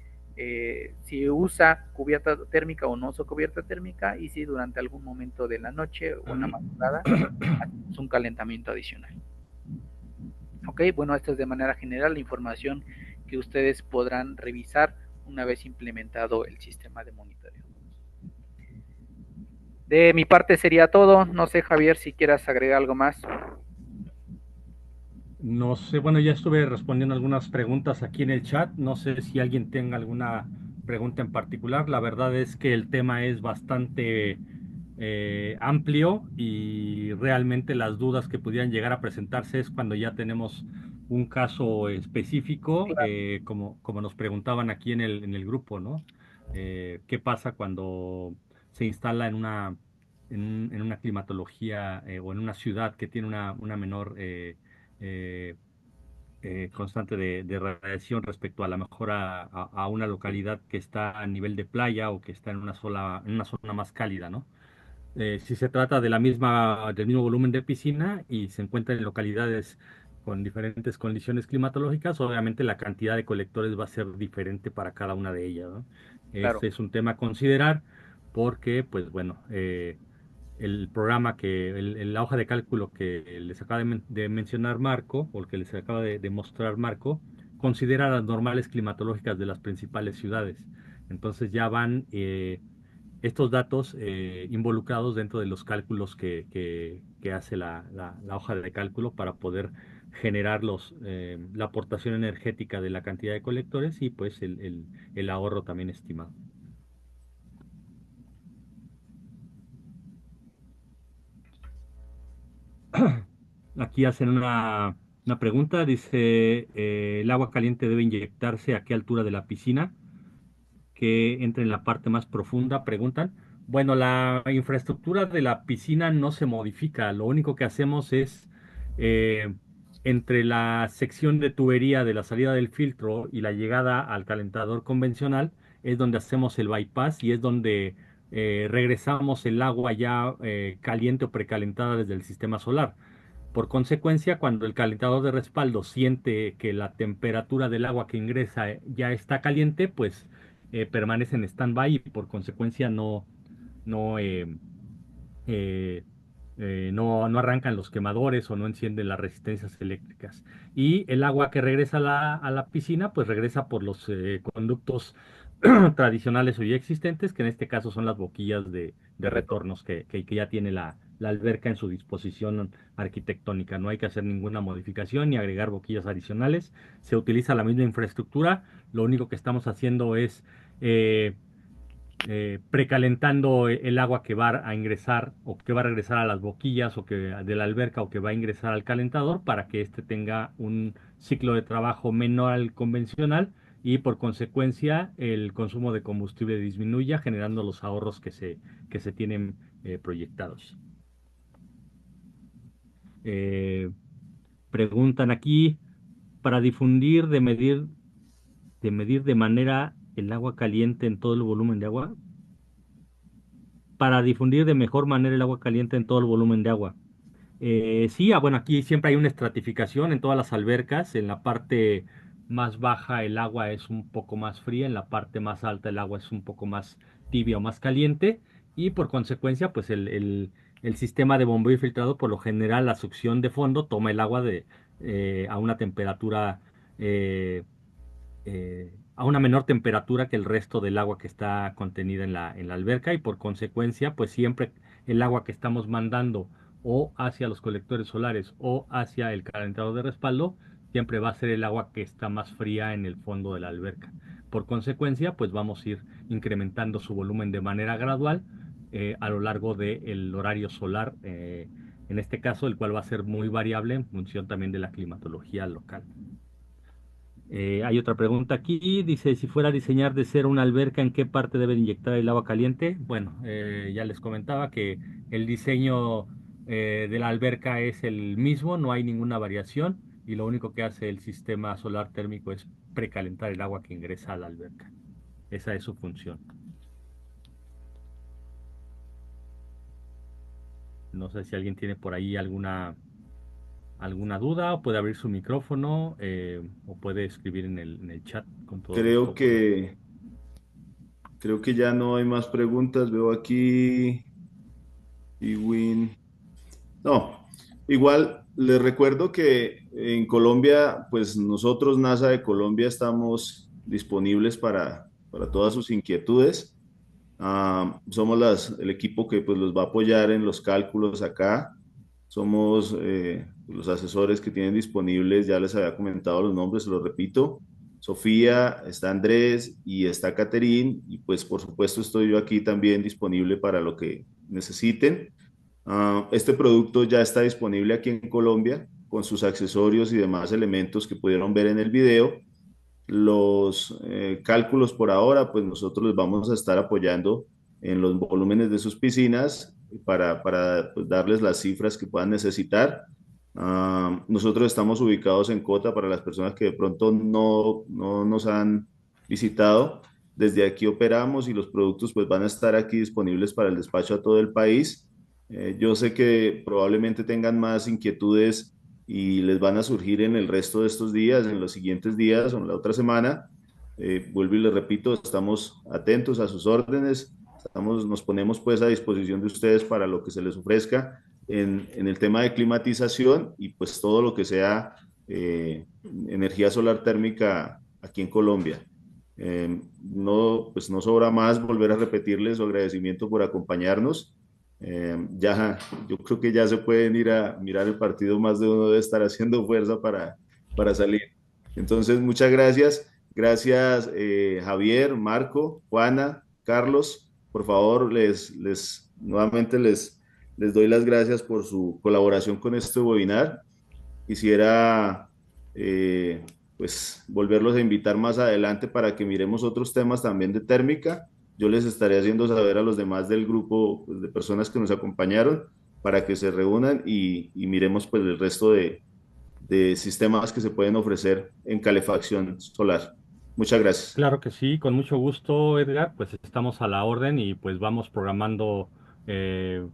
si usa cubierta térmica o no usa cubierta térmica, y si durante algún momento de la noche o en la madrugada es un calentamiento adicional. Ok, bueno, esto es de manera general la información que ustedes podrán revisar una vez implementado el sistema de monitoreo. De mi parte sería todo. No sé, Javier, si quieras agregar algo más. No sé, bueno, ya estuve respondiendo algunas preguntas aquí en el chat. No sé si alguien tenga alguna pregunta en particular. La verdad es que el tema es bastante amplio y realmente las dudas que pudieran llegar a presentarse es cuando ya tenemos un caso específico, como nos preguntaban aquí en el grupo, ¿no? ¿Qué pasa cuando se instala en una climatología o en una ciudad que tiene una menor eh, constante de radiación respecto a la mejor a una localidad que está a nivel de playa o que está en una zona más cálida, ¿no? Si se trata de del mismo volumen de piscina y se encuentra en localidades con diferentes condiciones climatológicas, obviamente la cantidad de colectores va a ser diferente para cada una de ellas, ¿no? Claro. Este es un tema a considerar porque, pues bueno, el programa la hoja de cálculo que les acaba de mencionar Marco, o el que les acaba de mostrar Marco, considera las normales climatológicas de las principales ciudades. Entonces ya van estos datos involucrados dentro de los cálculos que hace la hoja de cálculo para poder generar la aportación energética de la cantidad de colectores y pues el ahorro también estimado. Aquí hacen una pregunta, dice, ¿el agua caliente debe inyectarse a qué altura de la piscina? Que entre en la parte más profunda, preguntan. Bueno, la infraestructura de la piscina no se modifica, lo único que hacemos es eh, entre la sección de tubería de la salida del filtro y la llegada al calentador convencional, es donde hacemos el bypass y es donde regresamos el agua ya caliente o precalentada desde el sistema solar. Por consecuencia, cuando el calentador de respaldo siente que la temperatura del agua que ingresa ya está caliente, pues permanece en stand-by y por consecuencia no, eh, eh, no arrancan los quemadores o no encienden las resistencias eléctricas. Y el agua que regresa a la piscina, pues regresa por los conductos tradicionales o ya existentes, que en este caso son las boquillas de De retorno. retornos que ya tiene la alberca en su disposición arquitectónica. No hay que hacer ninguna modificación ni agregar boquillas adicionales. Se utiliza la misma infraestructura. Lo único que estamos haciendo es eh, precalentando el agua que va a ingresar o que va a regresar a las boquillas o que de la alberca o que va a ingresar al calentador para que éste tenga un ciclo de trabajo menor al convencional y por consecuencia el consumo de combustible disminuya, generando los ahorros que se tienen proyectados. Eh, Preguntan aquí, para difundir de medir de manera el agua caliente en todo el volumen de agua, para difundir de mejor manera el agua caliente en todo el volumen de agua. Sí, bueno, aquí siempre hay una estratificación en todas las albercas. En la parte más baja el agua es un poco más fría, en la parte más alta el agua es un poco más tibia o más caliente y por consecuencia, pues el sistema de bombeo y filtrado, por lo general, la succión de fondo toma el agua a una temperatura eh, a una menor temperatura que el resto del agua que está contenida en la alberca y por consecuencia, pues siempre el agua que estamos mandando o hacia los colectores solares o hacia el calentador de respaldo, siempre va a ser el agua que está más fría en el fondo de la alberca. Por consecuencia, pues vamos a ir incrementando su volumen de manera gradual a lo largo del horario solar, en este caso, el cual va a ser muy variable en función también de la climatología local. Hay otra pregunta aquí, dice, si fuera a diseñar de ser una alberca, ¿en qué parte debe inyectar el agua caliente? Bueno, ya les comentaba que el diseño de la alberca es el mismo, no hay ninguna variación y lo único que hace el sistema solar térmico es precalentar el agua que ingresa a la alberca. Esa es su función. No sé si alguien tiene por ahí alguna duda o puede abrir su micrófono o puede escribir en el chat con todo Creo gusto. creo que ya no hay más preguntas. Veo aquí, Iwin. No, igual les recuerdo que en Colombia, pues nosotros, NASA de Colombia, estamos disponibles para todas sus inquietudes. Somos el equipo que pues, los va a apoyar en los cálculos acá. Somos los asesores que tienen disponibles, ya les había comentado los nombres, se los repito. Sofía, está Andrés y está Caterín. Y pues por supuesto estoy yo aquí también disponible para lo que necesiten. Este producto ya está disponible aquí en Colombia con sus accesorios y demás elementos que pudieron ver en el video. Los cálculos por ahora, pues nosotros les vamos a estar apoyando en los volúmenes de sus piscinas para pues, darles las cifras que puedan necesitar. Nosotros estamos ubicados en Cota para las personas que de pronto no nos han visitado. Desde aquí operamos y los productos pues van a estar aquí disponibles para el despacho a todo el país. Yo sé que probablemente tengan más inquietudes y les van a surgir en el resto de estos días, en los siguientes días o en la otra semana. Vuelvo y les repito, estamos atentos a sus órdenes, nos ponemos pues a disposición de ustedes para lo que se les ofrezca en el tema de climatización y pues todo lo que sea energía solar térmica aquí en Colombia. No, pues no sobra más volver a repetirles su agradecimiento por acompañarnos. Ya, yo creo que ya se pueden ir a mirar el partido, más de uno debe estar haciendo fuerza para salir. Entonces, muchas gracias. Gracias, Javier, Marco, Juana, Carlos. Por favor, nuevamente les doy las gracias por su colaboración con este webinar. Quisiera pues volverlos a invitar más adelante para que miremos otros temas también de térmica. Yo les estaré haciendo saber a los demás del grupo pues, de personas que nos acompañaron para que se reúnan y miremos pues el resto de sistemas que se pueden ofrecer en calefacción solar. Muchas gracias. Claro que sí, con mucho gusto, Edgar. Pues estamos a la orden y pues vamos programando eh,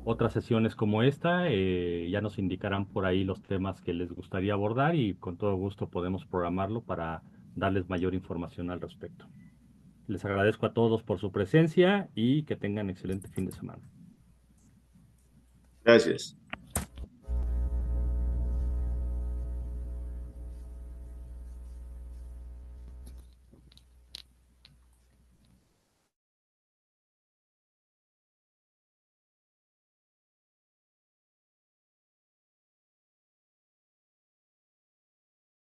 otras sesiones como esta. Ya nos indicarán por ahí los temas que les gustaría abordar y con todo gusto podemos programarlo para darles mayor información al respecto. Les agradezco a todos por su presencia y que tengan excelente fin de semana. Gracias.